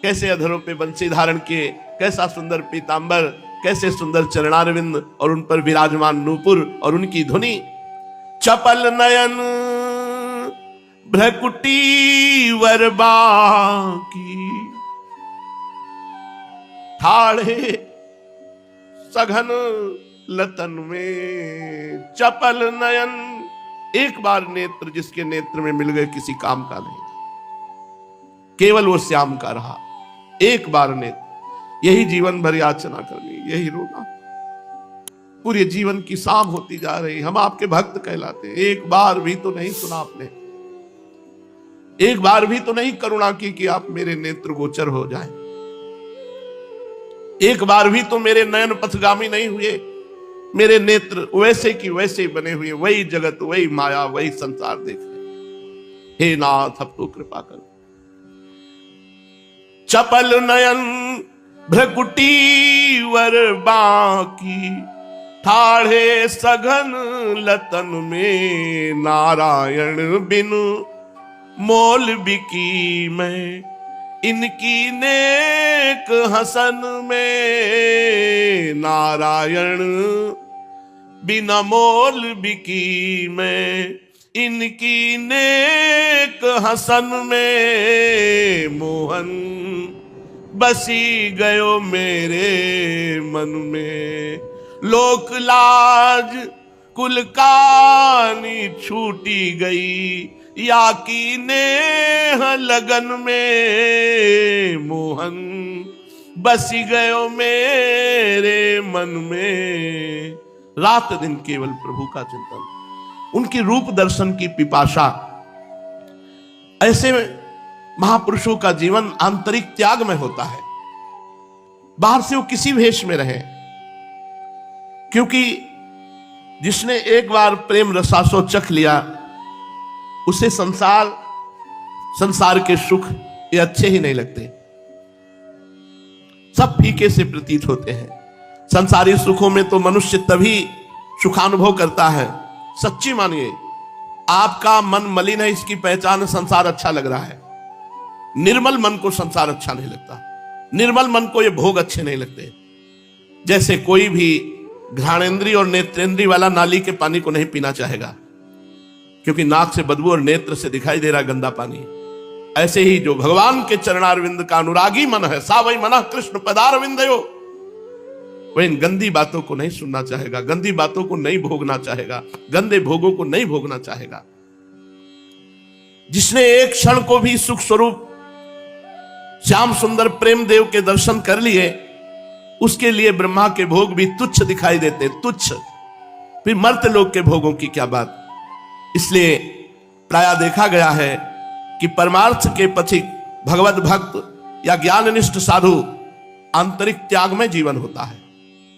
कैसे अधरों पे बंसी धारण किए, कैसा सुंदर पीतांबर, कैसे सुंदर चरणारविंद और उन पर विराजमान नूपुर और उनकी धुनी। चपल नयन भ्रकुटी वरबा की, ठाड़े सघन लतन में। चपल नयन, एक बार नेत्र जिसके नेत्र में मिल गए किसी काम का नहीं, केवल वो श्याम का रहा। एक बार नेत्र, यही जीवन भर याचना करनी, यही रोना, पूरे जीवन की शाम होती जा रही। हम आपके भक्त कहलाते हैं, एक बार भी तो नहीं सुना आपने, एक बार भी तो नहीं करुणा की कि आप मेरे नेत्र गोचर हो जाएं, एक बार भी तो मेरे नयन पथगामी नहीं हुए, मेरे नेत्र वैसे की वैसे बने हुए, वही जगत, वही माया, वही संसार देख रहे। हे नाथ अब तो कृपा करो। चपल नयन भ्रकुटी वर बाकी, ठाढ़े सघन लतन में, नारायण बिनु मोल बिकी मैं, इनकी नेक हसन में, नारायण बिना मोल बिकी मैं, इनकी नेक हसन में, मोहन बसी गयो मेरे मन में। लोक लाज कुल कानी छूटी गई, या की नेह लगन में, मोहन बसी गयो मेरे मन में। रात दिन केवल प्रभु का चिंतन, उनकी रूप दर्शन की पिपाशा। ऐसे महापुरुषों का जीवन आंतरिक त्याग में होता है, बाहर से वो किसी भेष में रहे, क्योंकि जिसने एक बार प्रेम रसासो चख लिया, उसे संसार के सुख ये अच्छे ही नहीं लगते, सब फीके से प्रतीत होते हैं। संसारी सुखों में तो मनुष्य तभी सुखानुभव करता है। सच्ची मानिए, आपका मन मलिन है, इसकी पहचान संसार अच्छा लग रहा है। निर्मल मन को संसार अच्छा नहीं लगता, निर्मल मन को ये भोग अच्छे नहीं लगते। जैसे कोई भी घ्राणेंद्रिय और नेत्रेंद्रिय वाला नाली के पानी को नहीं पीना चाहेगा, क्योंकि नाक से बदबू और नेत्र से दिखाई दे रहा गंदा पानी, ऐसे ही जो भगवान के चरणारविंद का अनुरागी मन है, सा वही मना कृष्ण पदारविंदयो, वह इन गंदी बातों को नहीं सुनना चाहेगा, गंदी बातों को नहीं भोगना चाहेगा, गंदे भोगों को नहीं भोगना चाहेगा। जिसने एक क्षण को भी सुख स्वरूप श्याम सुंदर प्रेम देव के दर्शन कर लिए, उसके लिए ब्रह्मा के भोग भी तुच्छ दिखाई देते, तुच्छ, फिर मर्त्य लोक के भोगों की क्या बात। इसलिए प्रायः देखा गया है कि परमार्थ के पथिक भगवत भक्त या ज्ञाननिष्ठ साधु आंतरिक त्याग में जीवन होता है,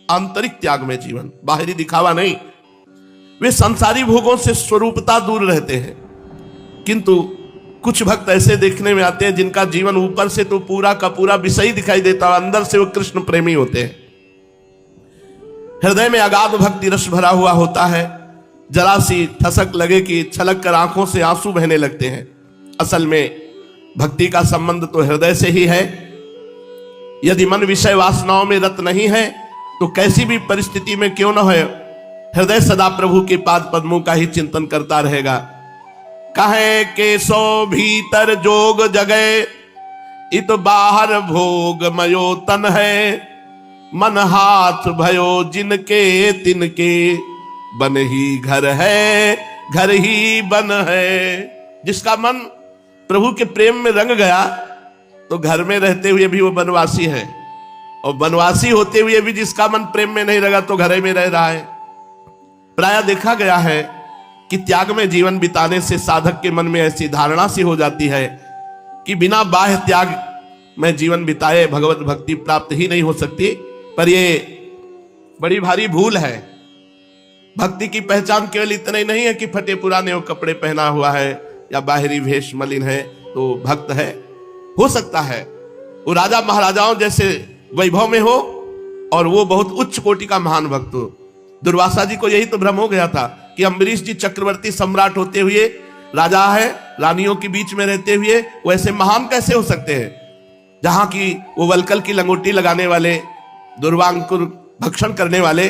आंतरिक त्याग में जीवन, बाहरी दिखावा नहीं। वे संसारी भोगों से स्वरूपता दूर रहते हैं, किंतु कुछ भक्त ऐसे देखने में आते हैं जिनका जीवन ऊपर से तो पूरा का पूरा विषयी दिखाई देता है, अंदर से वो कृष्ण प्रेमी होते हैं। हृदय में अगाध भक्ति रस भरा हुआ होता है, जरा सी ठसक लगे कि छलक कर आंखों से आंसू बहने लगते हैं। असल में भक्ति का संबंध तो हृदय से ही है। यदि मन विषय वासनाओं में रत नहीं है तो कैसी भी परिस्थिति में क्यों न हो, हृदय सदा प्रभु के पाद पद्मों का ही चिंतन करता रहेगा। कहे के सो भीतर जोग जगे, इत बाहर भोग मयो तन है, मन हाथ भयो जिनके तिनके, बन ही घर है घर ही बन है। जिसका मन प्रभु के प्रेम में रंग गया तो घर में रहते हुए भी वो वनवासी है, और वनवासी होते हुए भी जिसका मन प्रेम में नहीं लगा तो घर में रह रहा है। प्रायः देखा गया है कि त्याग में जीवन बिताने से साधक के मन में ऐसी धारणा सी हो जाती है कि बिना बाह्य त्याग में जीवन बिताए भगवत भक्ति प्राप्त ही नहीं हो सकती। पर यह बड़ी भारी भूल है। भक्ति की पहचान केवल इतना ही नहीं है कि फटे पुराने वो कपड़े पहना हुआ है या बाहरी वेश मलिन है तो भक्त है। हो सकता है वो राजा महाराजाओं जैसे वैभव में हो और वो बहुत उच्च कोटि का महान भक्त हो। दुर्वासा जी को यही तो भ्रम हो गया था कि अम्बरीश जी चक्रवर्ती सम्राट होते हुए, राजा है, रानियों के बीच में रहते हुए वो ऐसे महान कैसे हो सकते हैं, जहां की वो वलकल की लंगोटी लगाने वाले, दुर्वांकुर भक्षण करने वाले,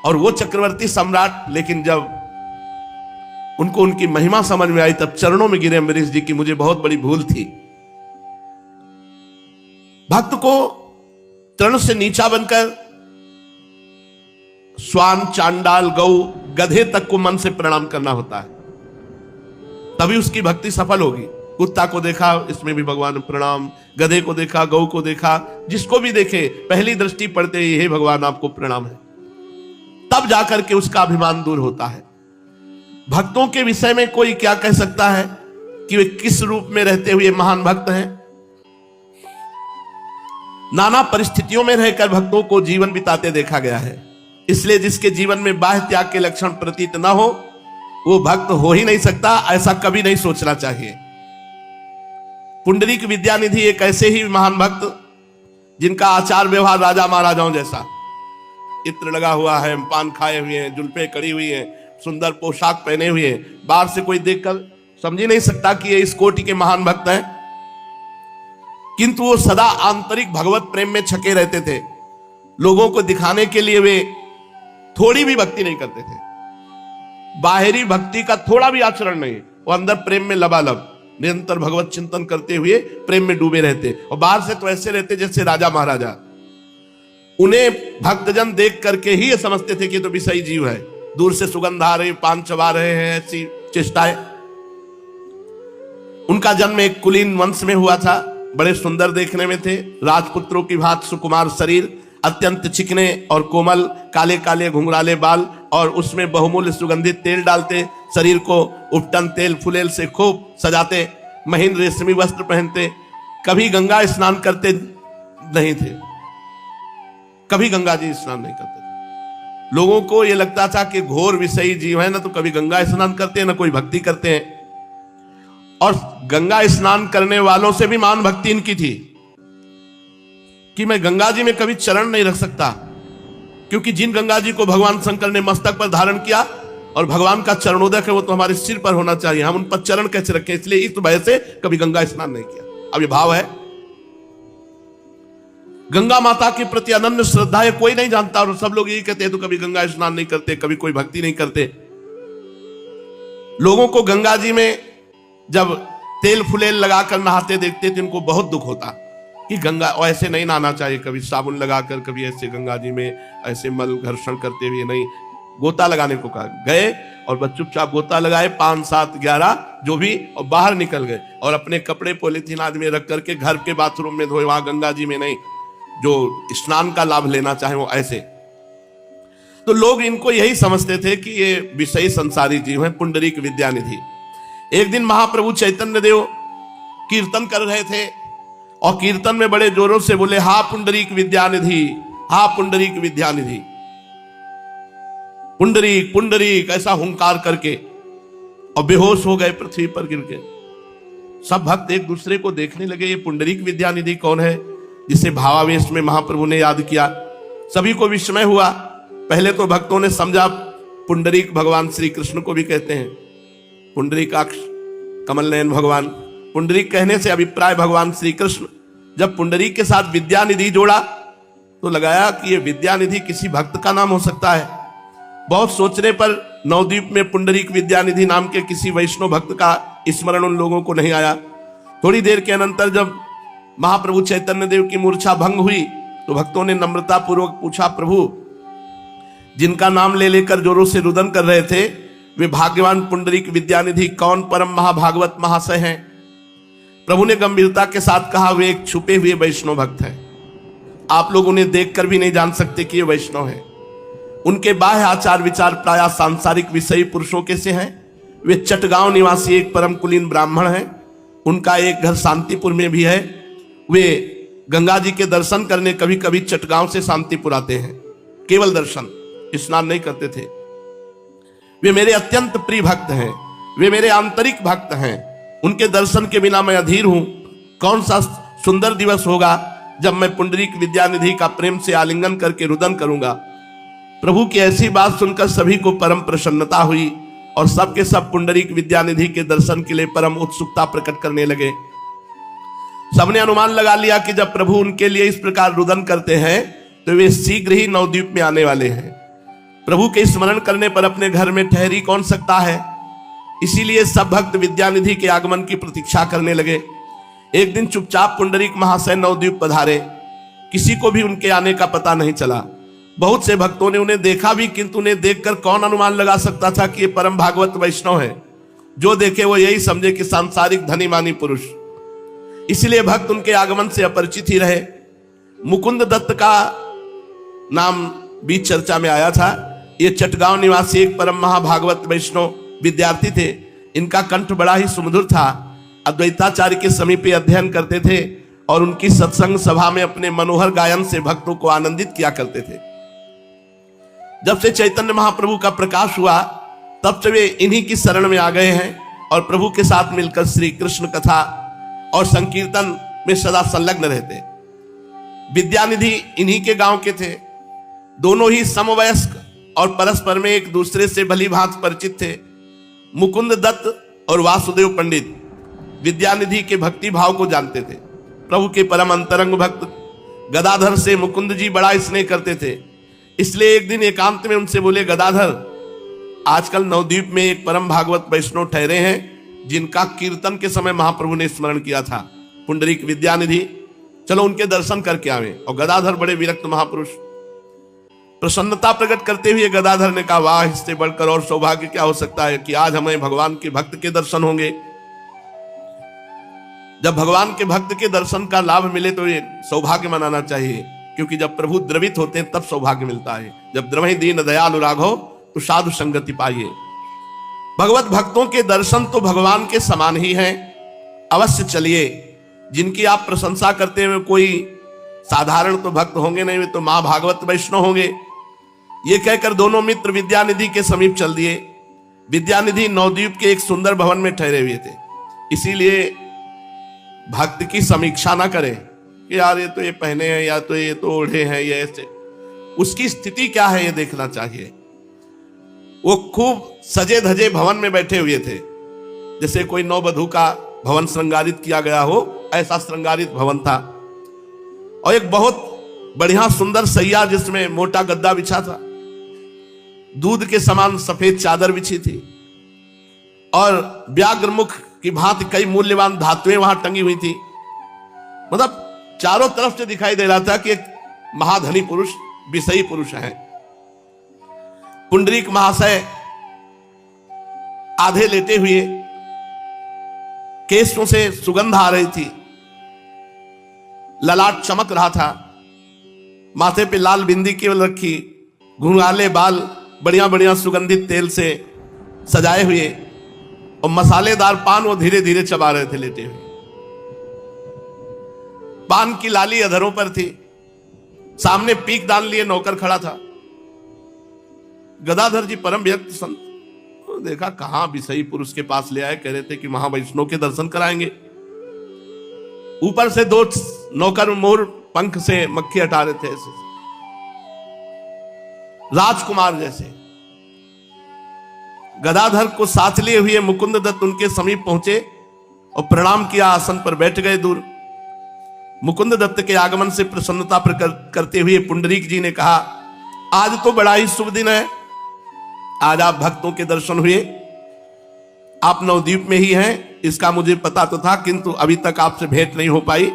और वो चक्रवर्ती सम्राट। लेकिन जब उनको उनकी महिमा समझ में आई तब चरणों में गिरे अम्बरीश जी की मुझे बहुत बड़ी भूल थी। भक्त को तृण से नीचा बनकर स्वान, चांडाल, गौ, गधे तक को मन से प्रणाम करना होता है, तभी उसकी भक्ति सफल होगी। कुत्ता को देखा इसमें भी भगवान प्रणाम, गधे को देखा, गौ को देखा, जिसको भी देखे पहली दृष्टि पड़ते ही हे भगवान आपको प्रणाम है, तब जाकर के उसका अभिमान दूर होता है। भक्तों के विषय में कोई क्या कह सकता है कि वे किस रूप में रहते हुए महान भक्त हैं। नाना परिस्थितियों में रहकर भक्तों को जीवन बिताते देखा गया है। इसलिए जिसके जीवन में बाह्य त्याग के लक्षण प्रतीत न हो वो भक्त हो ही नहीं सकता, ऐसा कभी नहीं सोचना चाहिए। पुंडरीक विद्यानिधि एक ऐसे ही महान भक्त जिनका आचार व्यवहार राजा महाराजाओं जैसा, इत्र लगा हुआ है, पान खाए हुए हैं, जुल्फे कड़ी हुई हैं, सुंदर पोशाक पहने हुए, बाहर से कोई देखकर समझ ही नहीं सकता कि ये इस कोटि के महान भक्त हैं। किंतु वो सदा आंतरिक भगवत प्रेम में छके रहते थे। लोगों को दिखाने के लिए वे थोड़ी भी भक्ति नहीं करते थे, बाहरी भक्ति का थोड़ा भी आचरण नहीं, वो अंदर प्रेम में लबालब निरंतर भगवत चिंतन करते हुए प्रेम में डूबे रहते। और बाहर से तो ऐसे रहते जैसे राजा महाराजा। उन्हें भक्तजन देख करके ही ये समझते थे कि तो विषयी जीव है, दूर से सुगंध आ रही, पान चबा रहे हैं, ऐसी चेष्टाएं। उनका जन्म एक कुलीन वंश में हुआ था, बड़े सुंदर देखने में थे, राजपुत्रों की भांति सुकुमार शरीर, अत्यंत चिकने और कोमल, काले काले घुंघराले बाल, और उसमें बहुमूल्य सुगंधित तेल डालते, शरीर को उपटन तेल फुलेल से खूब सजाते, महीन रेशमी वस्त्र पहनते, कभी गंगा स्नान करते नहीं थे, कभी गंगा जी स्नान नहीं करते थे। लोगों को यह लगता था कि घोर विषयी जीव है, ना तो कभी गंगा स्नान करते हैं ना कोई भक्ति करते हैं। और गंगा स्नान करने वालों से भी महान भक्ति इनकी थी कि मैं गंगा जी में कभी चरण नहीं रख सकता, क्योंकि जिन गंगा जी को भगवान शंकर ने मस्तक पर धारण किया और भगवान का चरणोदक है वो तो हमारे सिर पर होना चाहिए, हम उन पर चरण कैसे रखें, इसलिए इस वजह से कभी गंगा स्नान नहीं किया। अब ये भाव है। गंगा माता के प्रति अनन्य श्रद्धा है, कोई नहीं जानता, और सब लोग यही कहते हैं तो कभी गंगा स्नान नहीं करते, कभी कोई भक्ति नहीं करते। लोगों को गंगा जी में जब तेल फुलेल लगाकर नहाते देखते थे उनको बहुत दुख होता कि गंगा ऐसे नहीं नहाना चाहिए, कभी साबुन लगाकर, कभी ऐसे गंगा जी में ऐसे मल घर्षण करते हुए नहीं। गोता लगाने को कहा, गए और बस चुपचाप गोता लगाए, 5, 7, 11 जो भी, और बाहर निकल गए और अपने कपड़े पॉलीथीन आदमी रख करके घर के बाथरूम में धोए, वहां गंगा जी में नहीं, जो स्नान का लाभ लेना चाहे वो ऐसे। तो लोग इनको यही समझते थे कि ये विषयी संसारी जीव है, पुंडरीक विद्यानिधि। एक दिन महाप्रभु चैतन्य देव कीर्तन कर रहे थे और कीर्तन में बड़े जोरों से बोले, हा पुंडरीक विद्यानिधि, हा पुंडरीक विद्यानिधि, पुंडरीक पुंडरीक, ऐसा हुंकार करके, और बेहोश हो गए पृथ्वी पर गिर के। सब भक्त एक दूसरे को देखने लगे, ये पुंडरीक विद्यानिधि कौन है जिसे भावावेश में महाप्रभु ने याद किया। सभी को विस्मय हुआ। पहले तो भक्तों ने समझा पुंडरीक भगवान श्री कृष्ण को भी कहते हैं, पुंडरीकाक्ष कमल नयन भगवान। पुंडरीक कहने से अभिप्राय भगवान श्री कृष्ण। जब पुंडरीक के साथ विद्यानिधि जोड़ा तो लगाया कि यह विद्यानिधि किसी भक्त का नाम हो सकता है। बहुत सोचने पर नवद्वीप में पुंडरीक विद्यानिधि नाम के किसी वैष्णव भक्त का स्मरण उन लोगों को नहीं आया। थोड़ी देर के अनंतर जब महाप्रभु चैतन्य देव की मूर्छा भंग हुई तो भक्तों ने नम्रता पूर्वक पूछा, प्रभु जिनका नाम ले लेकर जोरों से रुदन कर रहे थे वे भाग्यवान पुंडरीक विद्यानिधि कौन परम महाभागवत महाशय हैं? प्रभु ने गंभीरता के साथ कहा, वे एक छुपे हुए वैष्णव भक्त हैं। आप लोग उन्हें देखकर भी नहीं जान सकते कि ये वैष्णव है। उनके बाह्य आचार विचार प्रायः सांसारिक विषयी पुरुषों के से हैं। वे चटगांव निवासी एक परम कुलीन ब्राह्मण हैं। उनका एक घर शांतिपुर में भी है। वे गंगा जी के दर्शन करने कभी कभी चटगांव से शांतिपुर आते हैं, केवल दर्शन, स्नान नहीं करते थे। वे मेरे अत्यंत प्रिय भक्त हैं, वे मेरे आंतरिक भक्त हैं। उनके दर्शन के बिना मैं अधीर हूं। कौन सा सुंदर दिवस होगा जब मैं पुंडरीक विद्यानिधि का प्रेम से आलिंगन करके रुदन करूंगा। प्रभु की ऐसी बात सुनकर सभी को परम प्रसन्नता हुई और सबके सब पुंडरीक विद्यानिधि के दर्शन के लिए परम उत्सुकता प्रकट करने लगे। सबने अनुमान लगा लिया कि जब प्रभु उनके लिए इस प्रकार रुदन करते हैं तो वे शीघ्र ही नवद्वीप में आने वाले हैं। प्रभु के स्मरण करने पर अपने घर में ठहरी कौन सकता है, इसीलिए सब भक्त विद्यानिधि के आगमन की प्रतीक्षा करने लगे। एक दिन चुपचाप पुंडरीक महाशय नवद्वीप पधारे। किसी को भी उनके आने का पता नहीं चला। बहुत से भक्तों ने उन्हें देखा भी, किंतु उन्हें देखकर कौन अनुमान लगा सकता था कि ये परम भागवत वैष्णव है। जो देखे वो यही समझे कि सांसारिक धनी मानी पुरुष। इसलिए भक्त उनके आगमन से अपरिचित ही रहे। मुकुंद दत्त का नाम बीच चर्चा में आया था। ये चटगांव निवासी एक परम महाभागवत वैष्णव विद्यार्थी थे। इनका कंठ बड़ा ही सुमधुर था। अद्वैताचार्य के समीप अध्ययन करते थे और उनकी सत्संग सभा में अपने मनोहर गायन से भक्तों को आनंदित किया करते थे। जब से चैतन्य महाप्रभु का प्रकाश हुआ तब से वे इन्हीं की शरण में आ गए हैं और प्रभु के साथ मिलकर श्री कृष्ण कथा और संकीर्तन में सदा संलग्न रहते। विद्यानिधि इन्हीं के गांव के थे। दोनों ही समवयस्क और परस्पर में एक दूसरे से भली भांति परिचित थे। मुकुंद दत्त और वासुदेव पंडित विद्यानिधि के भक्ति भाव को जानते थे। प्रभु के परम अंतरंग भक्त गदाधर से मुकुंद जी बड़ा स्नेह करते थे। इसलिए एक दिन एकांत में उनसे बोले, गदाधर, आजकल नवद्वीप में एक परम भागवत वैष्णव ठहरे हैं जिनका कीर्तन के समय महाप्रभु ने स्मरण किया था, पुंडरीक विद्यानिधि, चलो उनके दर्शन करके आवे। और गदाधर बड़े विरक्त महापुरुष, प्रसन्नता प्रकट करते हुए गदाधर ने कहा, वाह, इससे बढ़कर और सौभाग्य क्या हो सकता है कि आज हमें भगवान के भक्त के दर्शन होंगे। जब भगवान के भक्त के दर्शन का लाभ मिले तो ये सौभाग्य मनाना चाहिए, क्योंकि जब प्रभु द्रवित होते हैं तब सौभाग्य मिलता है। जब द्रवहि दीन दयालु राघव तो साधु संगति पाइए। भगवत भक्तों के दर्शन तो भगवान के समान ही हैं। अवश्य चलिए। जिनकी आप प्रशंसा करते हुए कोई साधारण तो भक्त होंगे नहीं, वे तो महाभागवत वैष्णव होंगे। ये कहकर दोनों मित्र विद्यानिधि के समीप चल दिए। विद्यानिधि नवद्वीप के एक सुंदर भवन में ठहरे हुए थे। इसीलिए भक्त की समीक्षा ना करें कि यार ये तो ये पहने हैं या तो ये तो ओढ़े हैं, ये ऐसे। उसकी स्थिति क्या है ये देखना चाहिए। वो खूब सजे धजे भवन में बैठे हुए थे, जैसे कोई नववधू का भवन श्रृंगारित किया गया हो, ऐसा श्रृंगारित भवन था। और एक बहुत बढ़िया सुंदर सैया जिसमें मोटा गद्दा बिछा था, दूध के समान सफेद चादर बिछी थी और व्याघ्रमुख की भांति कई मूल्यवान धातुएं वहां टंगी हुई थी। मतलब चारों तरफ से दिखाई दे रहा था कि एक महाधनी पुरुष, विषयी पुरुष है। पुंडरीक महाशय आधे लेटे हुए, केशों से सुगंध आ रही थी, ललाट चमक रहा था, माथे पे लाल बिंदी केवल रखी, घुंघराले बाल बढ़िया बढ़िया सुगंधित तेल से सजाए हुए और मसालेदार पान वो धीरे धीरे चबा रहे थे लेटे हुए। पान की लाली अधरों पर थी। सामने पीक दान लिए नौकर खड़ा था। गदाधर जी परम व्यक्त संत, तो देखा कहां विषयी पुरुष के पास ले आए, कह रहे थे कि महावैष्णव के दर्शन कराएंगे। ऊपर से दो नौकर मोर पंख से मक्खी हटा रहे थे, ऐसे राजकुमार जैसे। गदाधर को साथ लिए हुए मुकुंद दत्त उनके समीप पहुंचे और प्रणाम किया, आसन पर बैठ गए दूर। मुकुंद दत्त के आगमन से प्रसन्नता प्रकट करते हुए पुंडरीक जी ने कहा, आज तो बड़ा ही शुभ दिन है, आज आप भक्तों के दर्शन हुए। आप नवद्वीप में ही हैं इसका मुझे पता तो था, किंतु अभी तक आपसे भेंट नहीं हो पाई।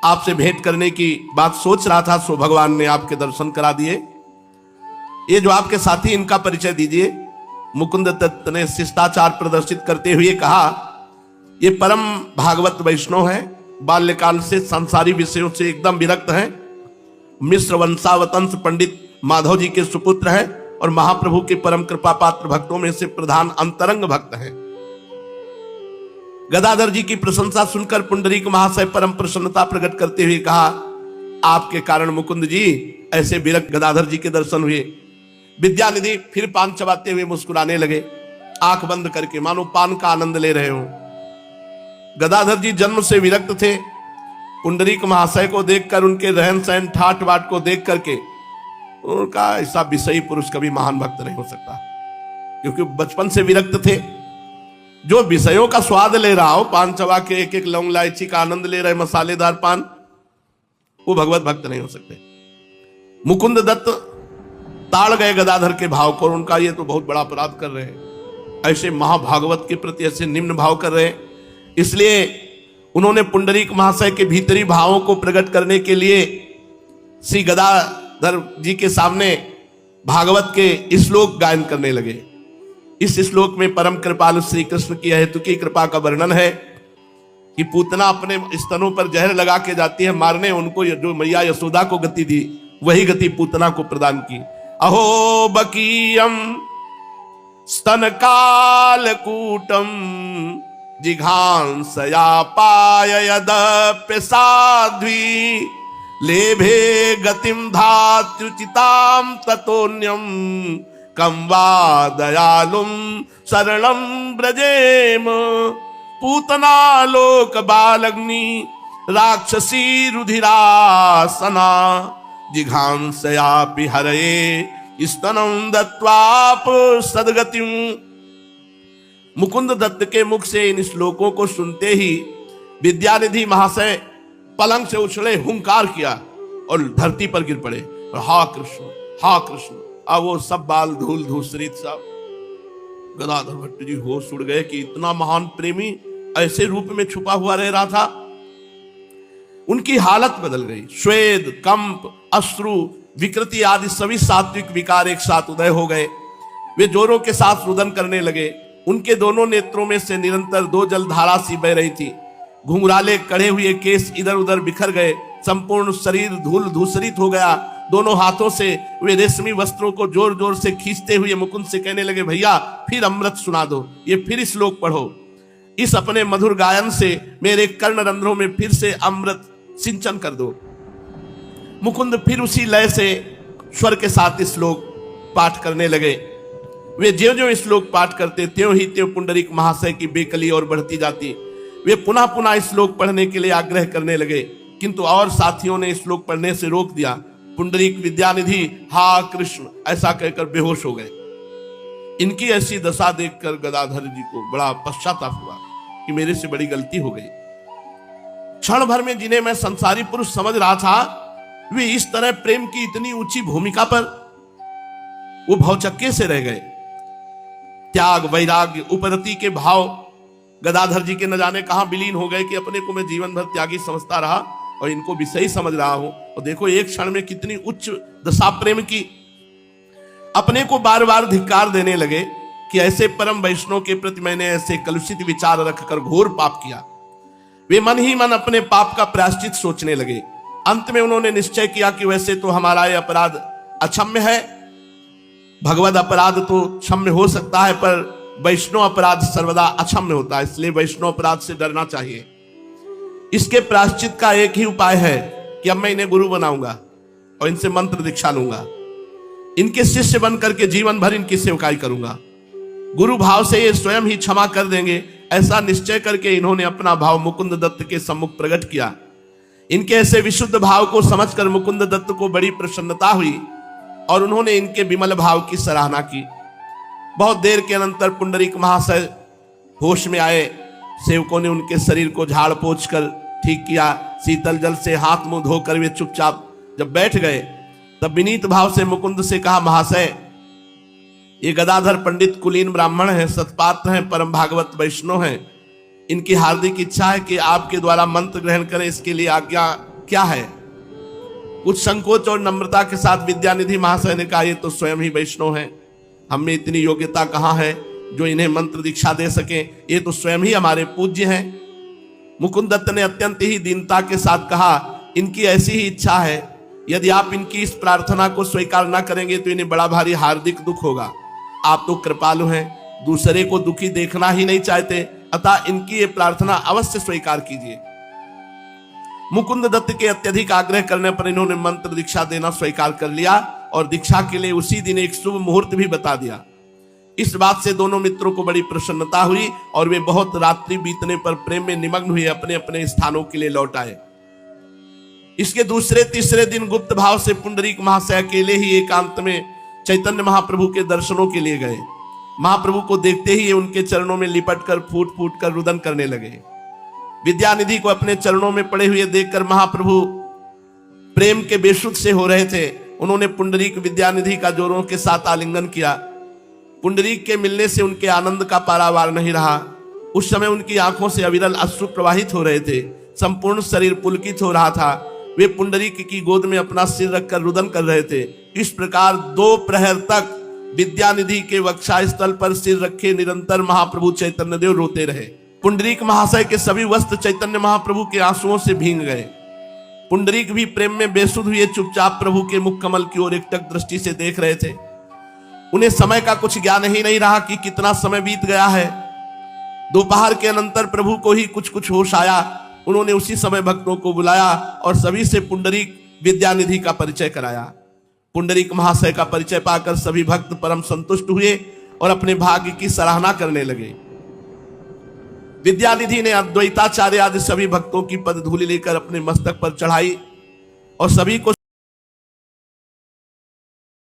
आपसे भेंट करने की बात सोच रहा था, सो भगवान ने आपके दर्शन करा दिए। ये जो आपके साथी, इनका परिचय दीजिए। मुकुंद दत्त ने शिष्टाचार प्रदर्शित करते हुए कहा, ये परम भागवत वैष्णव है, बाल्यकाल से संसारी विषयों से एकदम विरक्त हैं मिश्र वंशावतंस पंडित माधव जी के सुपुत्र हैं और महाप्रभु के परम कृपा पात्र भक्तों में से प्रधान अंतरंग भक्त हैं। गदाधर जी की प्रशंसा सुनकर पुंडरीक महाशय परम प्रसन्नता प्रकट करते हुए कहा, आपके कारण मुकुंद जी ऐसे विरक्त गदाधर जी के दर्शन हुए। विद्यानिधि फिर पान चबाते हुए मुस्कुराने लगे, आंख बंद करके मानो पान का आनंद ले रहे हो। गदाधर जी जन्म से विरक्त थे। पुंडरीक महाशय को देखकर, उनके रहन सहन ठाट बाट को देख करके उनका ऐसा विषयी पुरुष कभी महान भक्त नहीं हो सकता, क्योंकि बचपन से विरक्त थे। जो विषयों का स्वाद ले रहा हो, पान चबा के एक एक लौंग इलायची का आनंद ले रहे मसालेदार पान, वो भगवत भक्त नहीं हो सकते। मुकुंद दत्त ताड़ गए गदाधर के भाव को, उनका ये तो बहुत बड़ा अपराध कर रहे हैं, ऐसे महाभागवत के प्रति ऐसे निम्न भाव कर रहे हैं। इसलिए उन्होंने पुंडरीक महाशय के भीतरी भावों को प्रकट करने के लिए श्री गदाधर जी के सामने भागवत के श्लोक गायन करने लगे। इस श्लोक में परम कृपालु श्री कृष्ण की हेतु की कृपा का वर्णन है कि पूतना अपने स्तनों पर जहर लगा के जाती है मारने, उनको जो मैया यशोदा को गति दी वही गति पूतना को प्रदान की। अहो बकीयम स्तन काल कूटम जिघांसया पाय यदप्य साध्वी लेभे गतिम धात्युचिताम ततोन्यम कम वा दयालुम शरणम ब्रजेम। पूतना लोक बालग्नि राक्षसी रुधिरासना जिघांसयापि हरये स्तनम दत्वाप सद्गतिम। मुकुंद दत्त के मुख से इन श्लोकों को सुनते ही विद्यानिधि महाशय पलंग से उछले, हुंकार किया और धरती पर गिर पड़े और हा कृष्ण हा कृष्ण। अब वो सब बाल धूल धूसरित सब। गदाधर भट्ट जी होश उड़ गए कि इतना महान प्रेमी ऐसे रूप में छुपा हुआ रह रहा था। उनकी हालत बदल गई। श्वेद, कंप, अश्रु, विकृति आदि सभी सात्विक विकार एक साथ उदय हो गए। वे जोरों के साथ रुदन करने लगे। उनके दोनों नेत्रों में से निरंतर दो जलधारा सी बह रही थी। घुंघराले कड़े हुए केस इधर उधर बिखर गए। संपूर्ण शरीर धूल धूसरित हो गया। दोनों हाथों से वे रेशमी वस्त्रों को जोर जोर से खींचते हुए मुकुंद से कहने लगे, भैया फिर अमृत सुना दो, ये फिर श्लोक पढ़ो। इस अपने मधुर गायन से मेरे कर्ण रंध्रों में फिर से अमृत सिंचन कर दो। मुकुंद फिर उसी लय से स्वर के साथ श्लोक पाठ करने लगे। वे ज्यों ज्यों श्लोक पाठ करते त्यों ही त्यों पुंडरीक महाशय की बेकली और बढ़ती जाती। वे पुनः पुनः श्लोक पढ़ने के लिए आग्रह करने लगे, किंतु और साथियों ने श्लोक पढ़ने से रोक दिया। पुंडरीक विद्यानिधि हा कृष्ण ऐसा कहकर बेहोश हो गए। इनकी ऐसी दशा देखकर गदाधर जी को बड़ा पश्चाताप हुआ कि मेरे से बड़ी गलती हो गई। क्षण भर में जिन्हें मैं संसारी पुरुष समझ रहा था, वे इस तरह प्रेम की इतनी ऊंची भूमिका पर वो भौचक्के से रह गए। त्याग, वैराग्य, उपरति के भाव गदाधर जी के न जाने कहां विलीन हो गए कि अपने को मैं जीवन भर त्यागी समझता रहा और इनको विषयी समझ रहा हूं। और देखो एक क्षण में कितनी उच्च दशा प्रेम की। अपने को बार बार धिक्कार देने लगे कि ऐसे परम वैष्णव के प्रति मैंने ऐसे कलुषित विचार रखकर घोर पाप किया। वे मन ही मन अपने पाप का प्रायश्चित सोचने लगे। अंत में उन्होंने निश्चय किया कि वैसे तो हमारा यह अपराध अक्षम्य है, भगवद अपराध तो क्षम्य हो सकता है, पर वैष्णव अपराध सर्वदा अक्षम्य होता है, इसलिए वैष्णव अपराध से डरना चाहिए। इसके प्रायश्चित का एक ही उपाय है कि अब मैं इन्हें गुरु बनाऊंगा और इनसे मंत्र दीक्षा लूंगा, इनके शिष्य बन करके जीवन भर इनकी सेवकाई करूंगा। गुरु भाव से ये स्वयं ही क्षमा कर देंगे, ऐसा निश्चय करके इन्होंने अपना भाव मुकुंद दत्त के सम्मुख प्रकट किया। इनके ऐसे विशुद्ध भाव को समझकर मुकुंद दत्त को बड़ी प्रसन्नता हुई और उन्होंने इनके विमल भाव की सराहना की। बहुत देर के अनंतर पुंडरीक महाशय होश में आए। सेवकों ने उनके शरीर को झाड़ पोंछ कर ठीक किया। शीतल जल से हाथ मुंह धोकर वे चुपचाप जब बैठ गए, तब विनीत भाव से मुकुंद से कहा, महाशय ये गदाधर पंडित कुलीन ब्राह्मण हैं, सत्पात्र हैं, परम भागवत वैष्णव हैं। इनकी हार्दिक इच्छा है कि आपके द्वारा मंत्र ग्रहण करें, इसके लिए आज्ञा क्या है? कुछ संकोच और नम्रता के साथ विद्यानिधि महाशय ने कहा, ये तो स्वयं ही वैष्णव हैं, हम में इतनी योग्यता कहाँ है जो इन्हें मंत्र दीक्षा दे सके, ये तो स्वयं ही हमारे पूज्य हैं। मुकुंद दत्त ने अत्यंत ही दीनता के साथ कहा, इनकी ऐसी ही इच्छा है यदि आप इनकी इस प्रार्थना को स्वीकार न करेंगे तो इन्हें बड़ा भारी हार्दिक दुख होगा। आप तो कृपालु हैं, दूसरे को दुखी देखना ही नहीं चाहते, अतः इनकी ये प्रार्थना अवश्य स्वीकार कीजिए। मुकुंद दत्त के अत्यधिक आग्रह करने पर इन्होंने मंत्र दीक्षा देना स्वीकार कर लिया और दीक्षा के लिए उसी दिन एक शुभ मुहूर्त भी बता दिया। इस बात से दोनों मित्रों को बड़ी प्रसन्नता हुई और वे बहुत रात्रि बीतने पर प्रेम में निमग्न हुए अपने अपने स्थानों के लिए लौट आए। इसके दूसरे तीसरे दिन गुप्त भाव से पुंडरीक महाशय अकेले ही एकांत में चैतन्य महाप्रभु के दर्शनों के लिए गए। महाप्रभु को देखते ही उनके चरणों में लिपट कर फूट फूट कर रुदन करने लगे। विद्यानिधि को अपने चरणों में पड़े हुए देखकर महाप्रभु प्रेम के बेसुध से हो रहे थे। उन्होंने पुंडरीक विद्यानिधि का जोरों के साथ आलिंगन किया। पुंडरीक के मिलने से उनके आनंद का पारावार नहीं रहा। उस समय उनकी आंखों से अविरल अश्रु प्रवाहित हो रहे थे, संपूर्ण शरीर पुलकित हो रहा था। वे पुंडरीक की गोद में अपना सिर रखकर रुदन कर रहे थे। इस प्रकार 2 प्रहर तक विद्यानिधि के वक्षा स्थल पर सिर रखे निरंतर महाप्रभु चैतन्य देव रोते रहे। पुंडरीक महाशय के सभी वस्त्र चैतन्य महाप्रभु के आंसुओं से भींग गए। पुंडरीक भी प्रेम में बेसुध हुए चुपचाप प्रभु के मुख कमल की ओर एकटक दृष्टि से देख रहे थे। उन्हें समय का कुछ ज्ञान ही नहीं रहा कि कितना समय बीत गया है। दोपहर के अनंतर प्रभु को ही कुछ कुछ होश आया। उन्होंने उसी समय भक्तों को बुलाया और सभी से पुंडरीक विद्यानिधि का परिचय कराया। पुंडरीक महाशय का परिचय पाकर सभी भक्त परम संतुष्ट हुए और अपने भाग्य की सराहना करने लगे। विद्यानिधि ने अद्वैताचार्य आदि सभी भक्तों की पदधूलि लेकर अपने मस्तक पर चढ़ाई और सभी को